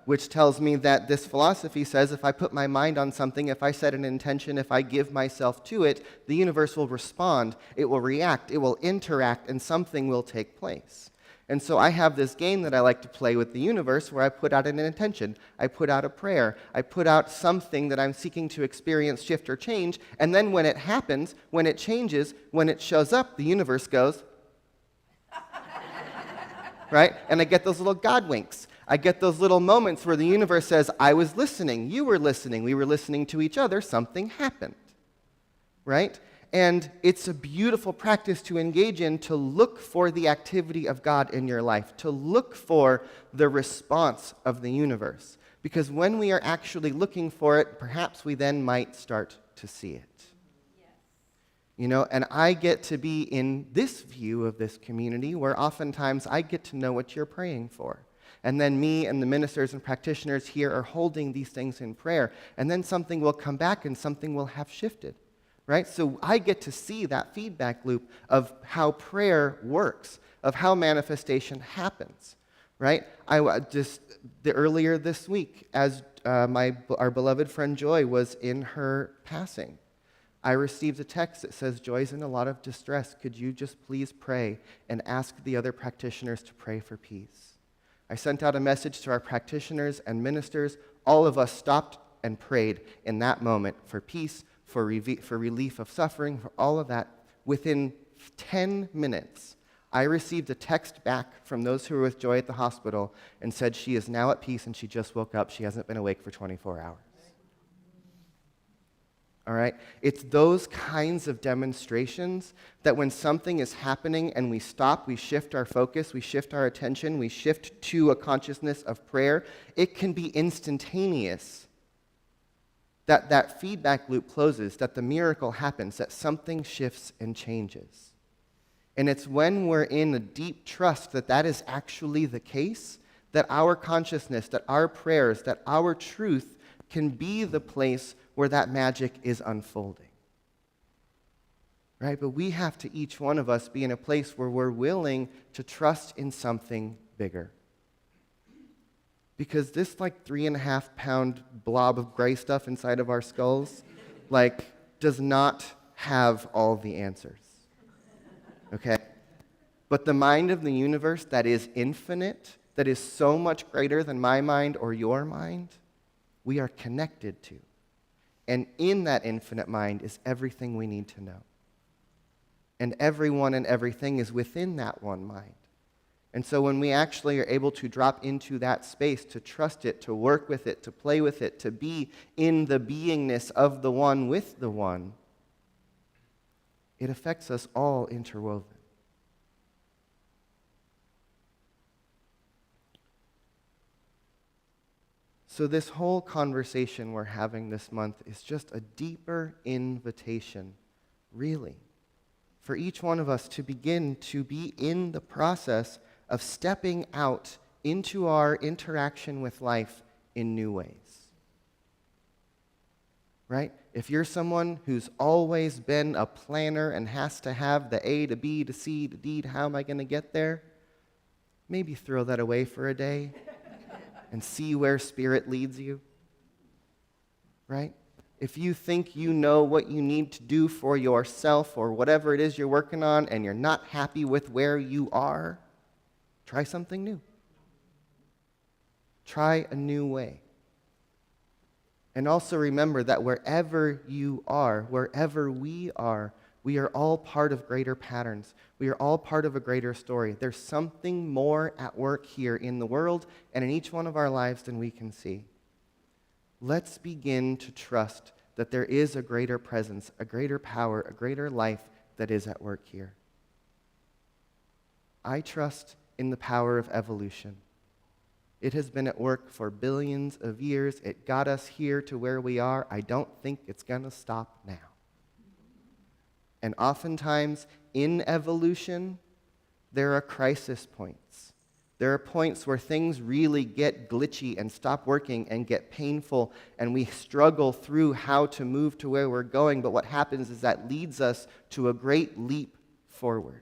which tells me that this philosophy says if I put my mind on something, if I set an intention, if I give myself to it, the universe will respond, it will react, it will interact, and something will take place. And so I have this game that I like to play with the universe where I put out an intention, I put out a prayer, I put out something that I'm seeking to experience, shift, or change, and then when it happens, when it changes, when it shows up, the universe goes, right? And I get those little God winks. I get those little moments where the universe says, I was listening, you were listening, we were listening to each other, something happened, right? And it's a beautiful practice to engage in, to look for the activity of God in your life, to look for the response of the universe. Because when we are actually looking for it, perhaps we then might start to see it. You know, and I get to be in this view of this community where oftentimes I get to know what you're praying for. And then me and the ministers and practitioners here are holding these things in prayer. And then something will come back and something will have shifted, right? So I get to see that feedback loop of how prayer works, of how manifestation happens, right? Earlier this week, as our beloved friend Joy was in her passing, I received a text that says, Joy's in a lot of distress. Could you just please pray and ask the other practitioners to pray for peace? I sent out a message to our practitioners and ministers. All of us stopped and prayed in that moment for peace, for relief of suffering, for all of that. Within 10 minutes, I received a text back from those who were with Joy at the hospital and said she is now at peace and she just woke up. She hasn't been awake for 24 hours. All right? It's those kinds of demonstrations that when something is happening and we stop, we shift our focus, we shift our attention, we shift to a consciousness of prayer, it can be instantaneous. That feedback loop closes, that the miracle happens, that something shifts and changes. And it's when we're in a deep trust that that is actually the case, that our consciousness, that our prayers, that our truth can be the place where that magic is unfolding. Right? But we have to, each one of us, be in a place where we're willing to trust in something bigger. Because this 3.5-pound blob of gray stuff inside of our skulls, does not have all the answers. Okay? But the mind of the universe that is infinite, that is so much greater than my mind or your mind, we are connected to. And in that infinite mind is everything we need to know. And everyone and everything is within that one mind. And so when we actually are able to drop into that space, to trust it, to work with it, to play with it, to be in the beingness of the one with the one, it affects us all interwoven. So this whole conversation we're having this month is just a deeper invitation, really, for each one of us to begin to be in the process of stepping out into our interaction with life in new ways. Right? If you're someone who's always been a planner and has to have the A to B to C to D, how am I going to get there? Maybe throw that away for a day and see where Spirit leads you. Right? If you think you know what you need to do for yourself or whatever it is you're working on and you're not happy with where you are, try something new. Try a new way. And also remember that wherever you are, wherever we are all part of greater patterns. We are all part of a greater story. There's something more at work here in the world and in each one of our lives than we can see. Let's begin to trust that there is a greater presence, a greater power, a greater life that is at work here. I trust in the power of evolution. It has been at work for billions of years. It got us here to where we are. I don't think it's going to stop now. And oftentimes, in evolution, there are crisis points. There are points where things really get glitchy and stop working and get painful, and we struggle through how to move to where we're going. But what happens is that leads us to a great leap forward.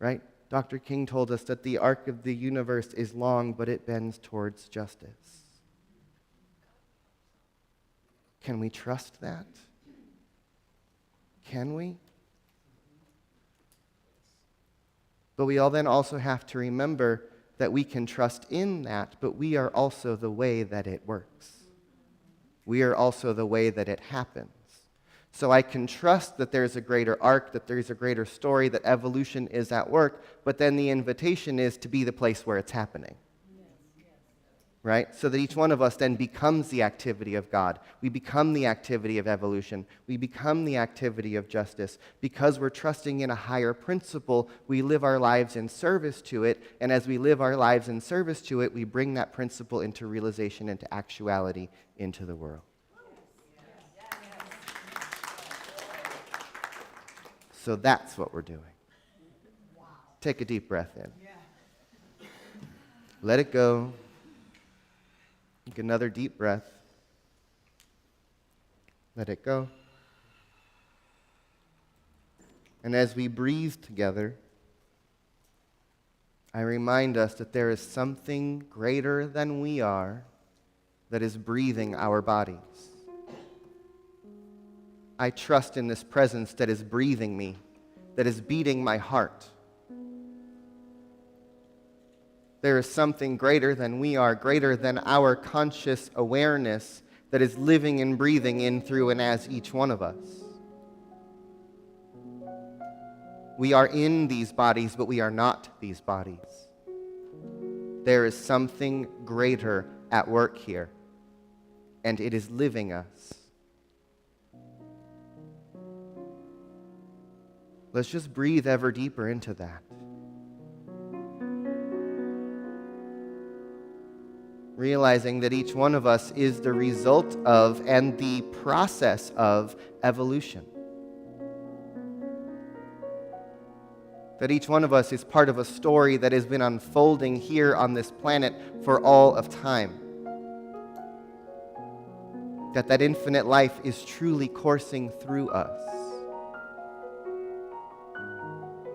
Right? Dr. King told us that the arc of the universe is long, but it bends towards justice. Can we trust that? Can we? But we all then also have to remember that we can trust in that, but we are also the way that it works. We are also the way that it happens. So I can trust that there's a greater arc, that there's a greater story, that evolution is at work, but then the invitation is to be the place where it's happening. right? So that each one of us then becomes the activity of God. We become the activity of evolution. We become the activity of justice. Because we're trusting in a higher principle, we live our lives in service to it. And as we live our lives in service to it, we bring that principle into realization, into actuality, into the world. So that's what we're doing. Take a deep breath in. Let it go. Take another deep breath. Let it go. And as we breathe together, I remind us that there is something greater than we are that is breathing our bodies. I trust in this presence that is breathing me, that is beating my heart. There is something greater than we are, greater than our conscious awareness that is living and breathing in, through, and as each one of us. We are in these bodies, but we are not these bodies. There is something greater at work here, and it is living us. Let's just breathe ever deeper into that. Realizing that each one of us is the result of and the process of evolution. That each one of us is part of a story that has been unfolding here on this planet for all of time. That infinite life is truly coursing through us.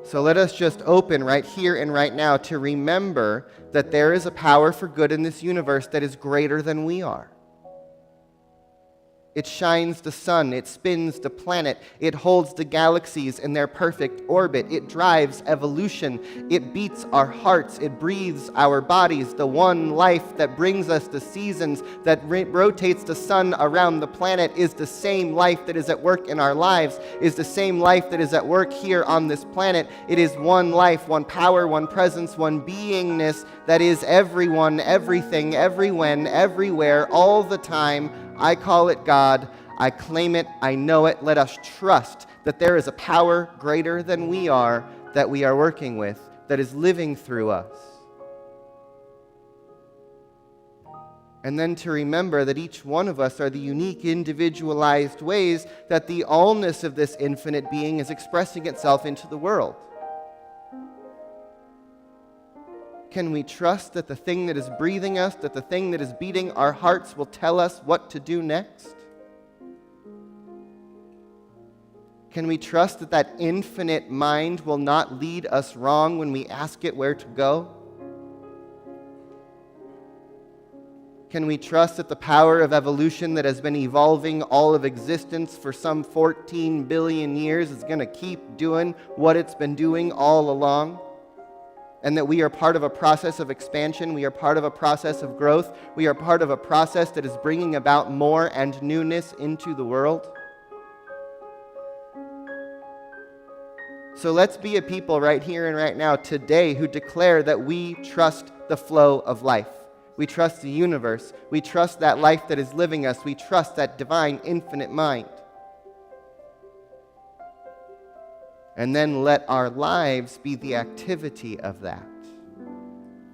So let us just open right here and right now to remember that there is a power for good in this universe that is greater than we are. It shines the sun, it spins the planet, it holds the galaxies in their perfect orbit, it drives evolution, it beats our hearts, it breathes our bodies. The one life that brings us the seasons, that rotates the sun around the planet, is the same life that is at work in our lives, is the same life that is at work here on this planet. It is one life, one power, one presence, one beingness that is everyone, everything, everywhen, everywhere, all the time. I call it God. I claim it. I know it. Let us trust that there is a power greater than we are that we are working with, that is living through us. And then to remember that each one of us are the unique, individualized ways that the allness of this infinite being is expressing itself into the world. Can we trust that the thing that is breathing us, that the thing that is beating our hearts will tell us what to do next? Can we trust that that infinite mind will not lead us wrong when we ask it where to go? Can we trust that the power of evolution that has been evolving all of existence for some 14 billion years is going to keep doing what it's been doing all along? And that we are part of a process of expansion, we are part of a process of growth, we are part of a process that is bringing about more and newness into the world. So let's be a people right here and right now today who declare that we trust the flow of life. We trust the universe. We trust that life that is living us. We trust that divine infinite mind. And then let our lives be the activity of that.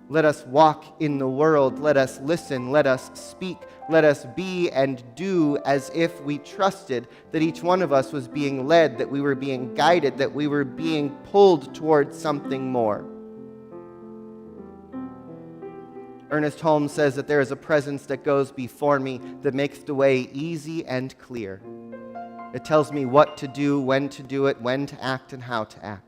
Let us walk in the world. Let us listen. Let us speak. Let us be and do as if we trusted that each one of us was being led, that we were being guided, that we were being pulled towards something more. Ernest Holmes says that there is a presence that goes before me that makes the way easy and clear. It tells me what to do, when to do it, when to act, and how to act.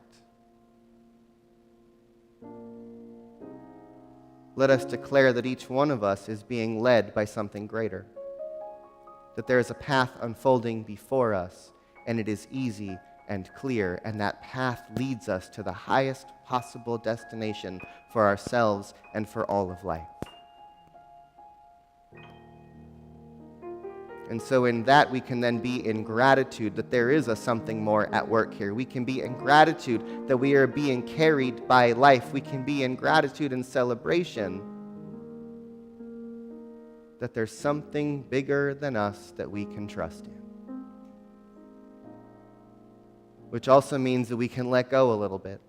Let us declare that each one of us is being led by something greater. That there is a path unfolding before us, and it is easy and clear, and that path leads us to the highest possible destination for ourselves and for all of life. And so in that we can then be in gratitude that there is a something more at work here. We can be in gratitude that we are being carried by life. We can be in gratitude and celebration that there's something bigger than us that we can trust in. Which also means that we can let go a little bit.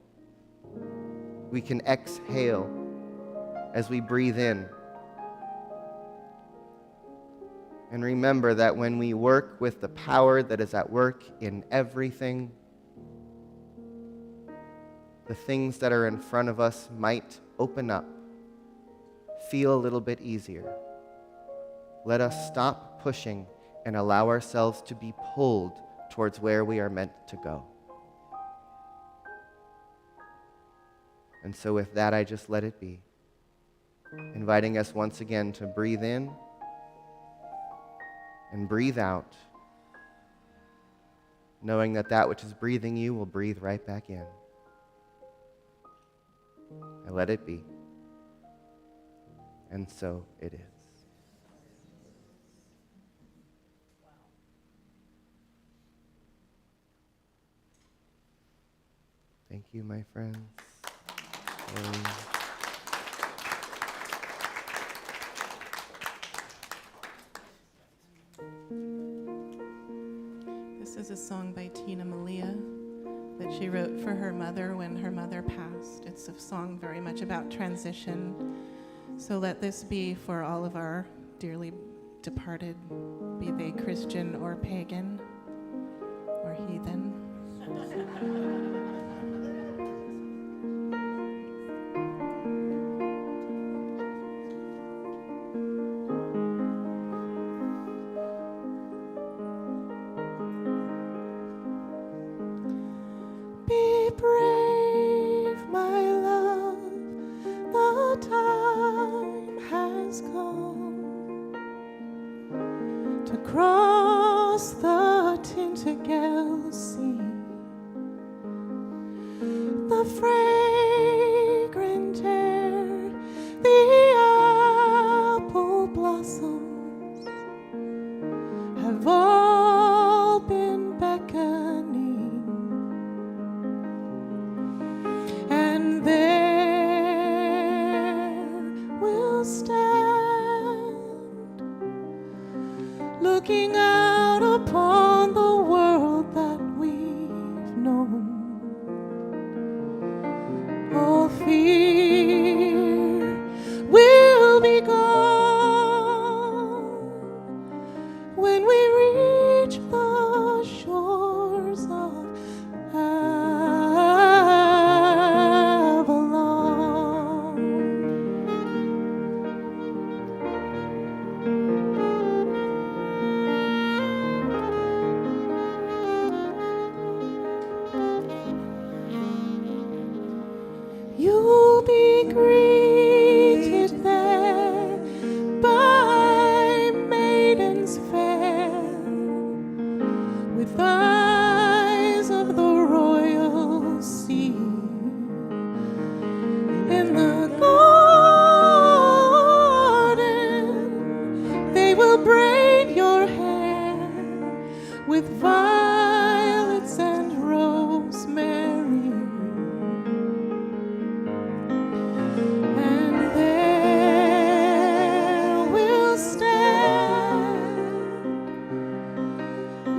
We can exhale as we breathe in. And remember that when we work with the power that is at work in everything, the things that are in front of us might open up, feel a little bit easier. Let us stop pushing and allow ourselves to be pulled towards where we are meant to go. And so with that, I just let it be, inviting us once again to breathe in and breathe out, knowing that that which is breathing you will breathe right back in. And let it be. And so it is. Thank you, my friends. This is a song by Tina Malia that she wrote for her mother when her mother passed. It's a song very much about transition. So let this be for all of our dearly departed, be they Christian or pagan or heathen. Be brave, my love, the time has come to cross the Tintagel Sea. The fragrant air, the apple blossoms have all been beckoning. And there we'll stand, looking out upon the world that we've known. All fear will be gone when we reach the shores of you'll be greeted there by maidens fair, with eyes of the royal sea. In the garden, they will braid your hair with violets and rosemary. And there we'll stand,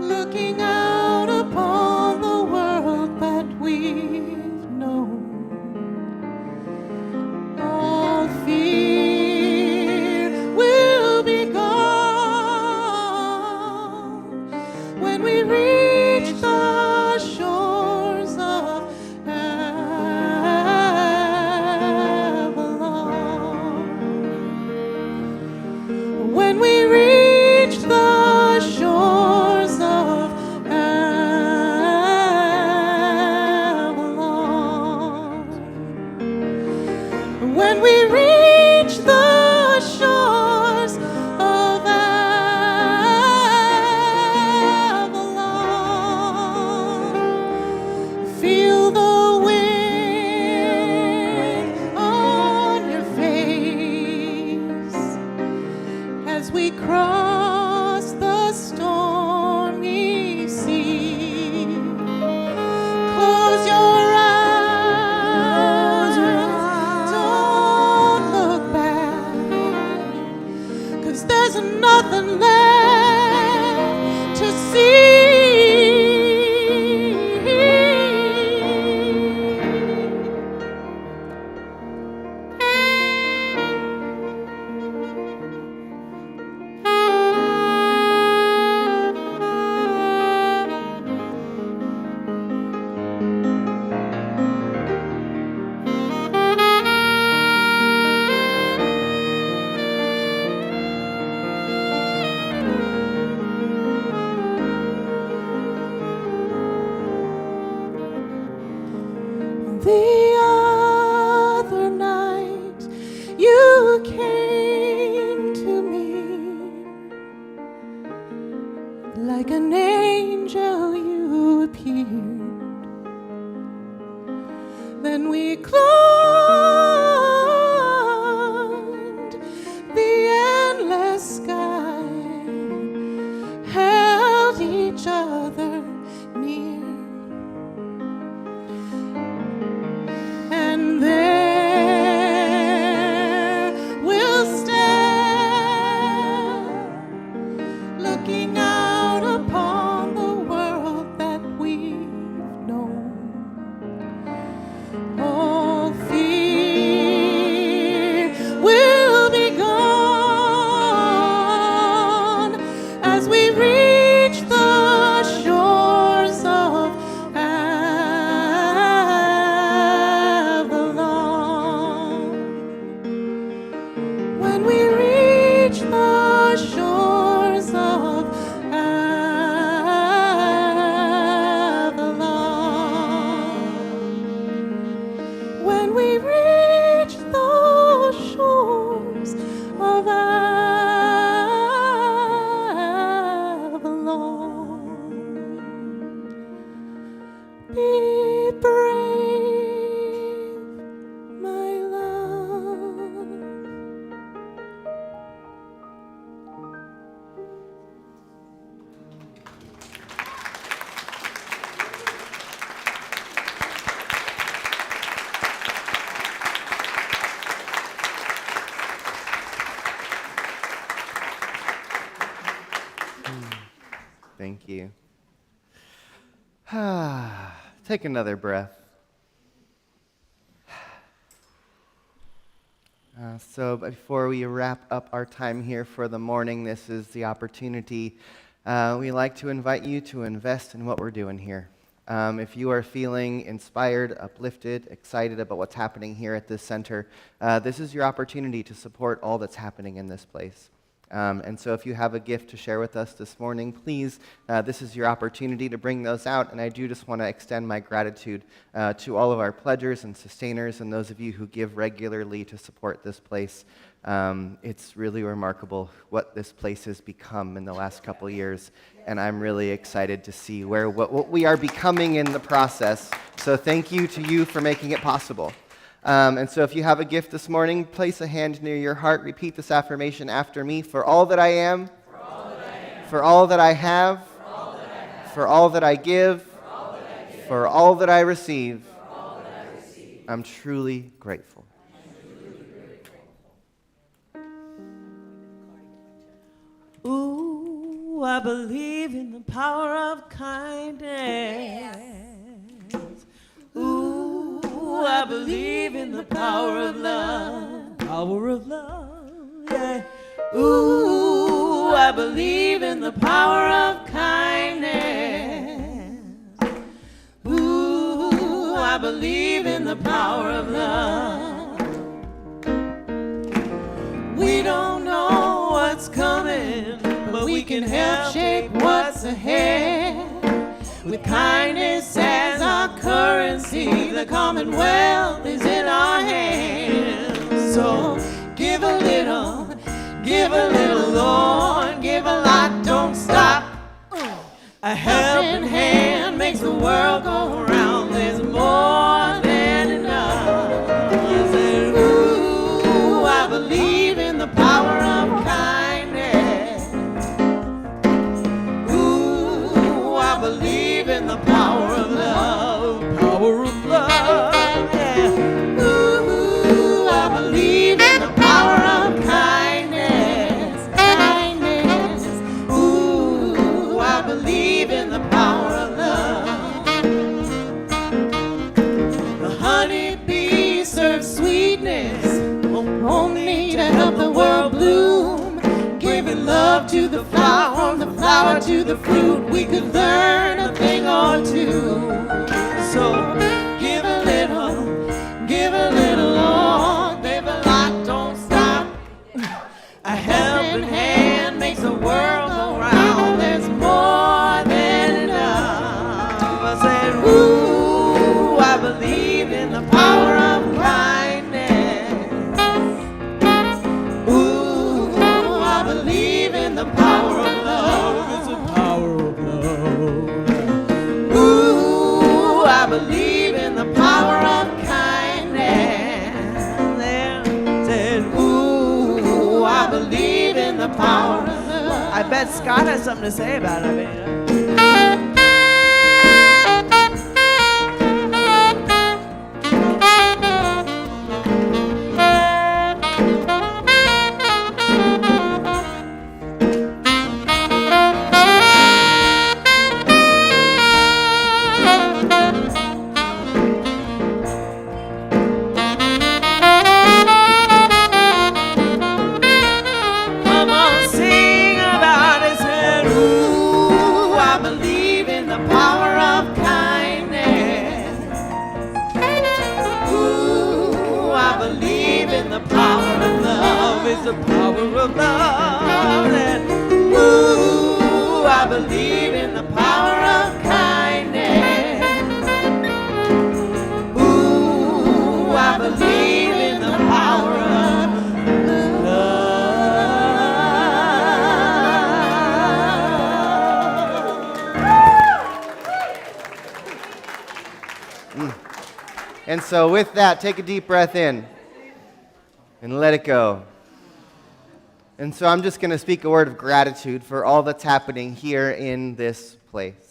looking out upon the world that we've known. All fear will be gone when we reach the shores of Avalon. When we reach the shores of Avalon. When we reach the shores of Avalon, feel the wind on your face as we cross the stormy sea. Close your eyes, don't climbed the endless sky, held each other near, and there we'll stand, looking out upon the world that we've known. All fear will be gone as we reach the shores of Avalon. When we reach the shores of Avalon, when we reach the shores of Avalon, be brave, my love. Thank you. Take another breath. So before we wrap up our time here for the morning, this is the opportunity. We like to invite you to invest in what we're doing here. If you are feeling inspired, uplifted, excited about what's happening here at this center, this is your opportunity to support all that's happening in this place. And so if you have a gift to share with us this morning, please, this is your opportunity to bring those out. And I do just want to extend my gratitude to all of our pledgers and sustainers and those of you who give regularly to support this place. It's really remarkable what this place has become in the last couple years. And I'm really excited to see what we are becoming in the process. So thank you to you for making it possible. And so if you have a gift this morning, place a hand near your heart. Repeat this affirmation after me. For all that I am, for all that I have, for all that I give, for all that I receive, I'm truly grateful. Ooh, I believe in the power of kindness. Ooh, I believe in the power of love. Power of love, yeah. Ooh, I believe in the power of kindness. Ooh, I believe in the power of love. We don't know what's coming, but we can help shape what's ahead. With kindness as our currency, the commonwealth is in our hands. So give a little, Lord, give a lot, don't stop. A helping hand makes the world go round. There's more than enough. I said, ooh, I believe in the power of kindness. Ooh, I believe in the power of love. Power of love, yeah. Ooh, I believe in the power of kindness. Kindness. Ooh, I believe in the power of love. The honeybee serves sweetness only to help the world bloom. Giving love to the flower, from the flower to the fruit, we could learn a thing or two. So give a little, Lord, give a lot, don't stop. A helping hand makes the world go round. There's more than enough. I said, ooh, I believe in the power of kindness. Ooh, I believe in the power of love. It's the power of love. Ooh, I believe in the power of kindness. I bet Scott has something to say about it. I mean, come on, sing about it. Said, ooh, I believe in the power of kindness. Ooh, I believe in the power of love. It's the power of love. And, ooh, I believe in the power of kindness. Ooh, I believe in the power of And so, with that, take a deep breath in and let it go. And so, I'm just going to speak a word of gratitude for all that's happening here in this place.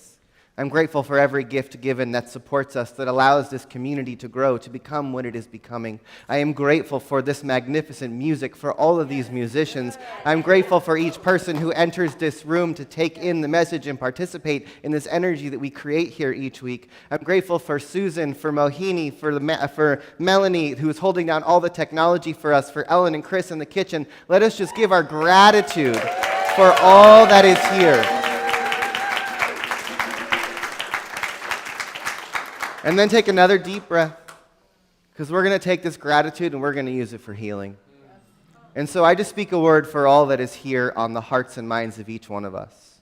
I'm grateful for every gift given that supports us, that allows this community to grow, to become what it is becoming. I am grateful for this magnificent music, for all of these musicians. I'm grateful for each person who enters this room to take in the message and participate in this energy that we create here each week. I'm grateful for Susan, for Mohini, for Melanie, who is holding down all the technology for us, for Ellen and Chris in the kitchen. Let us just give our gratitude for all that is here. And then take another deep breath, because we're going to take this gratitude and we're going to use it for healing. And so I just speak a word for all that is here on the hearts and minds of each one of us.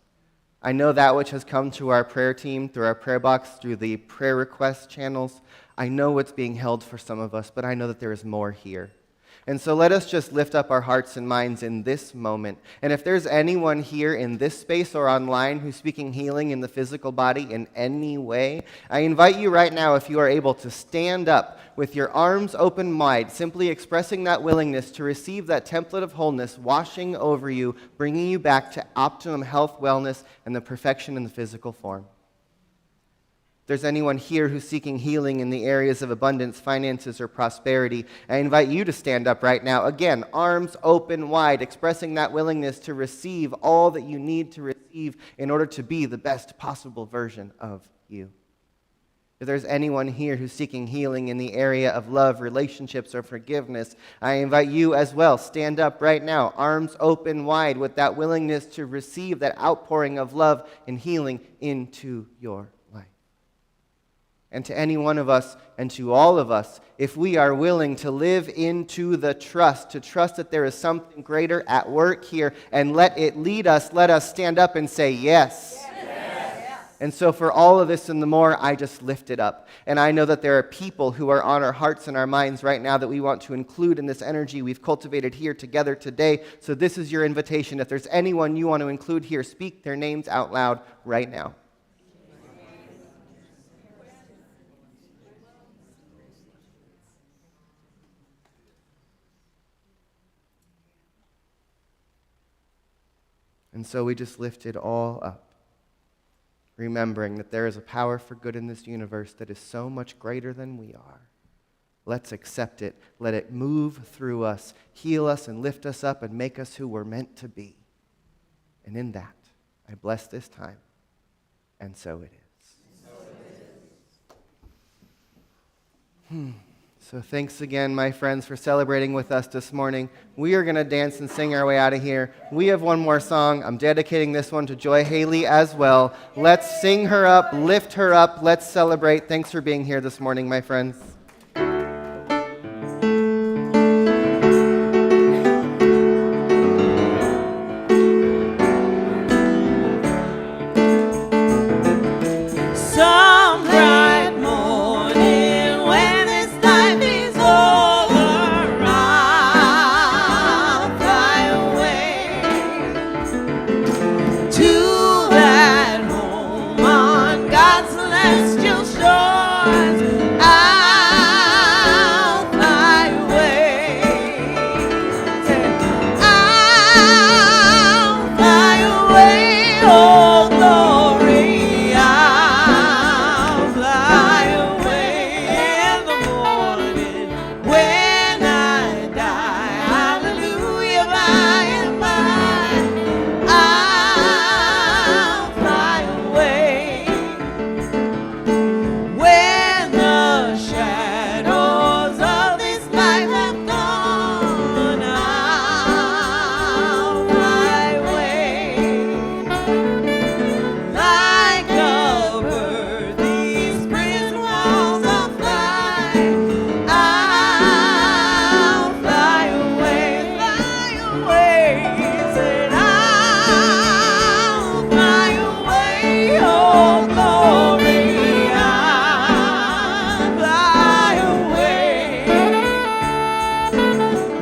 I know that which has come to our prayer team, through our prayer box, through the prayer request channels. I know what's being held for some of us, but I know that there is more here. And so let us just lift up our hearts and minds in this moment. And if there's anyone here in this space or online who's speaking healing in the physical body in any way, I invite you right now, if you are able, to stand up with your arms open wide, simply expressing that willingness to receive that template of wholeness washing over you, bringing you back to optimum health, wellness, and the perfection in the physical form. If there's anyone here who's seeking healing in the areas of abundance, finances, or prosperity, I invite you to stand up right now. Again, arms open wide, expressing that willingness to receive all that you need to receive in order to be the best possible version of you. If there's anyone here who's seeking healing in the area of love, relationships, or forgiveness, I invite you as well. Stand up right now, arms open wide, with that willingness to receive that outpouring of love and healing into your life. And to any one of us and to all of us, if we are willing to live into the trust, to trust that there is something greater at work here and let it lead us, let us stand up and say yes. And so for all of this and the more, I just lift it up. And I know that there are people who are on our hearts and our minds right now that we want to include in this energy we've cultivated here together today. So this is your invitation. If there's anyone you want to include here, speak their names out loud right now. And so we just lift it all up, remembering that there is a power for good in this universe that is so much greater than we are. Let's accept it. Let it move through us, heal us, and lift us up and make us who we're meant to be. And in that, I bless this time, and so it is. So thanks again, my friends, for celebrating with us this morning. We are going to dance and sing our way out of here. We have one more song. I'm dedicating this one to Joy Haley as well. Let's sing her up, lift her up. Let's celebrate. Thanks for being here this morning, my friends. God's celestial shores. I have gone, I'll fly away. Like a bird, these prison walls I'll fly. I'll fly away, said I'll fly away, oh glory, I'll fly away.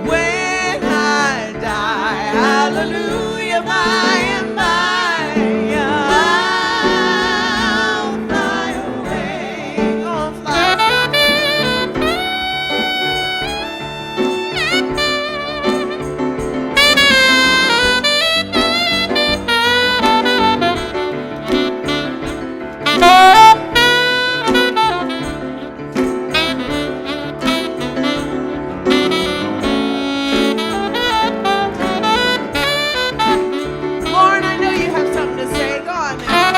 When I die, hallelujah, by and by, I'll fly away, I'll fly. Lauren, I know you have something to say. Go on, man.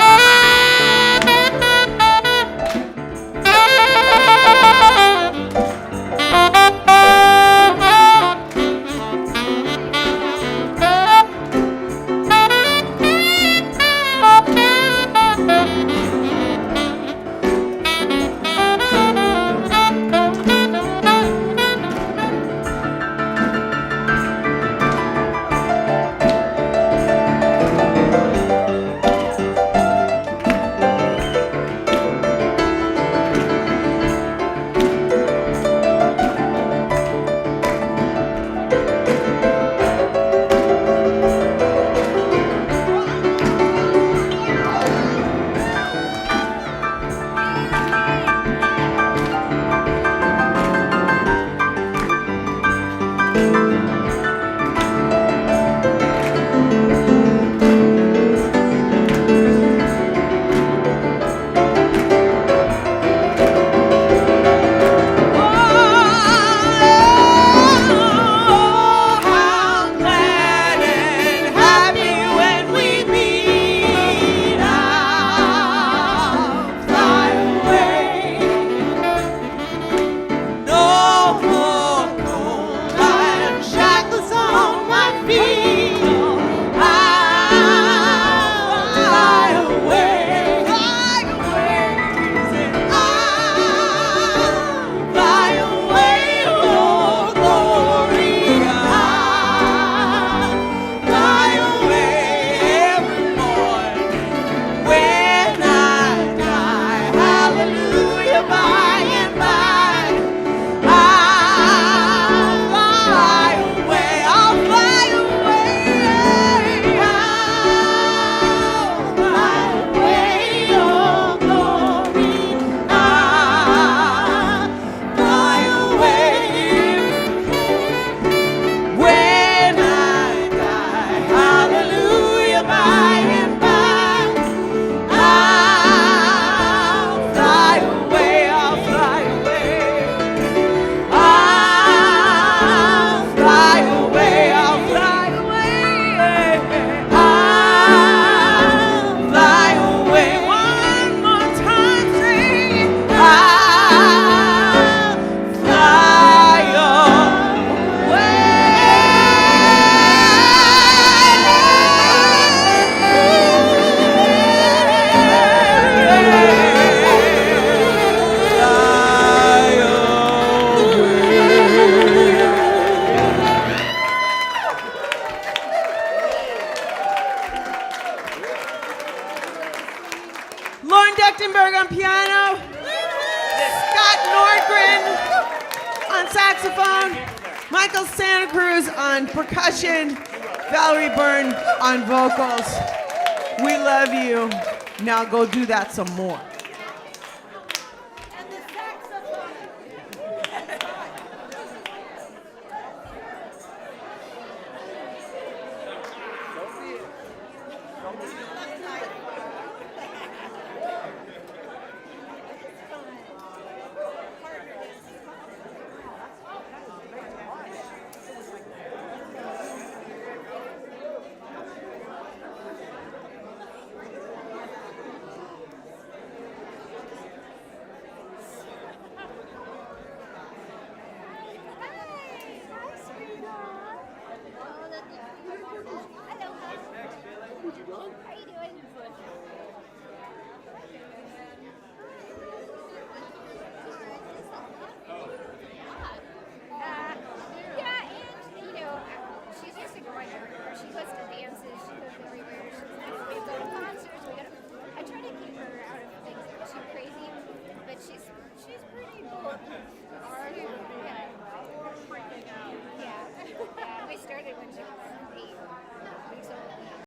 on piano, Scott Nordgren on saxophone, Michael Santa Cruz on percussion, Valerie Byrne on vocals. We love you. Now go do that some more.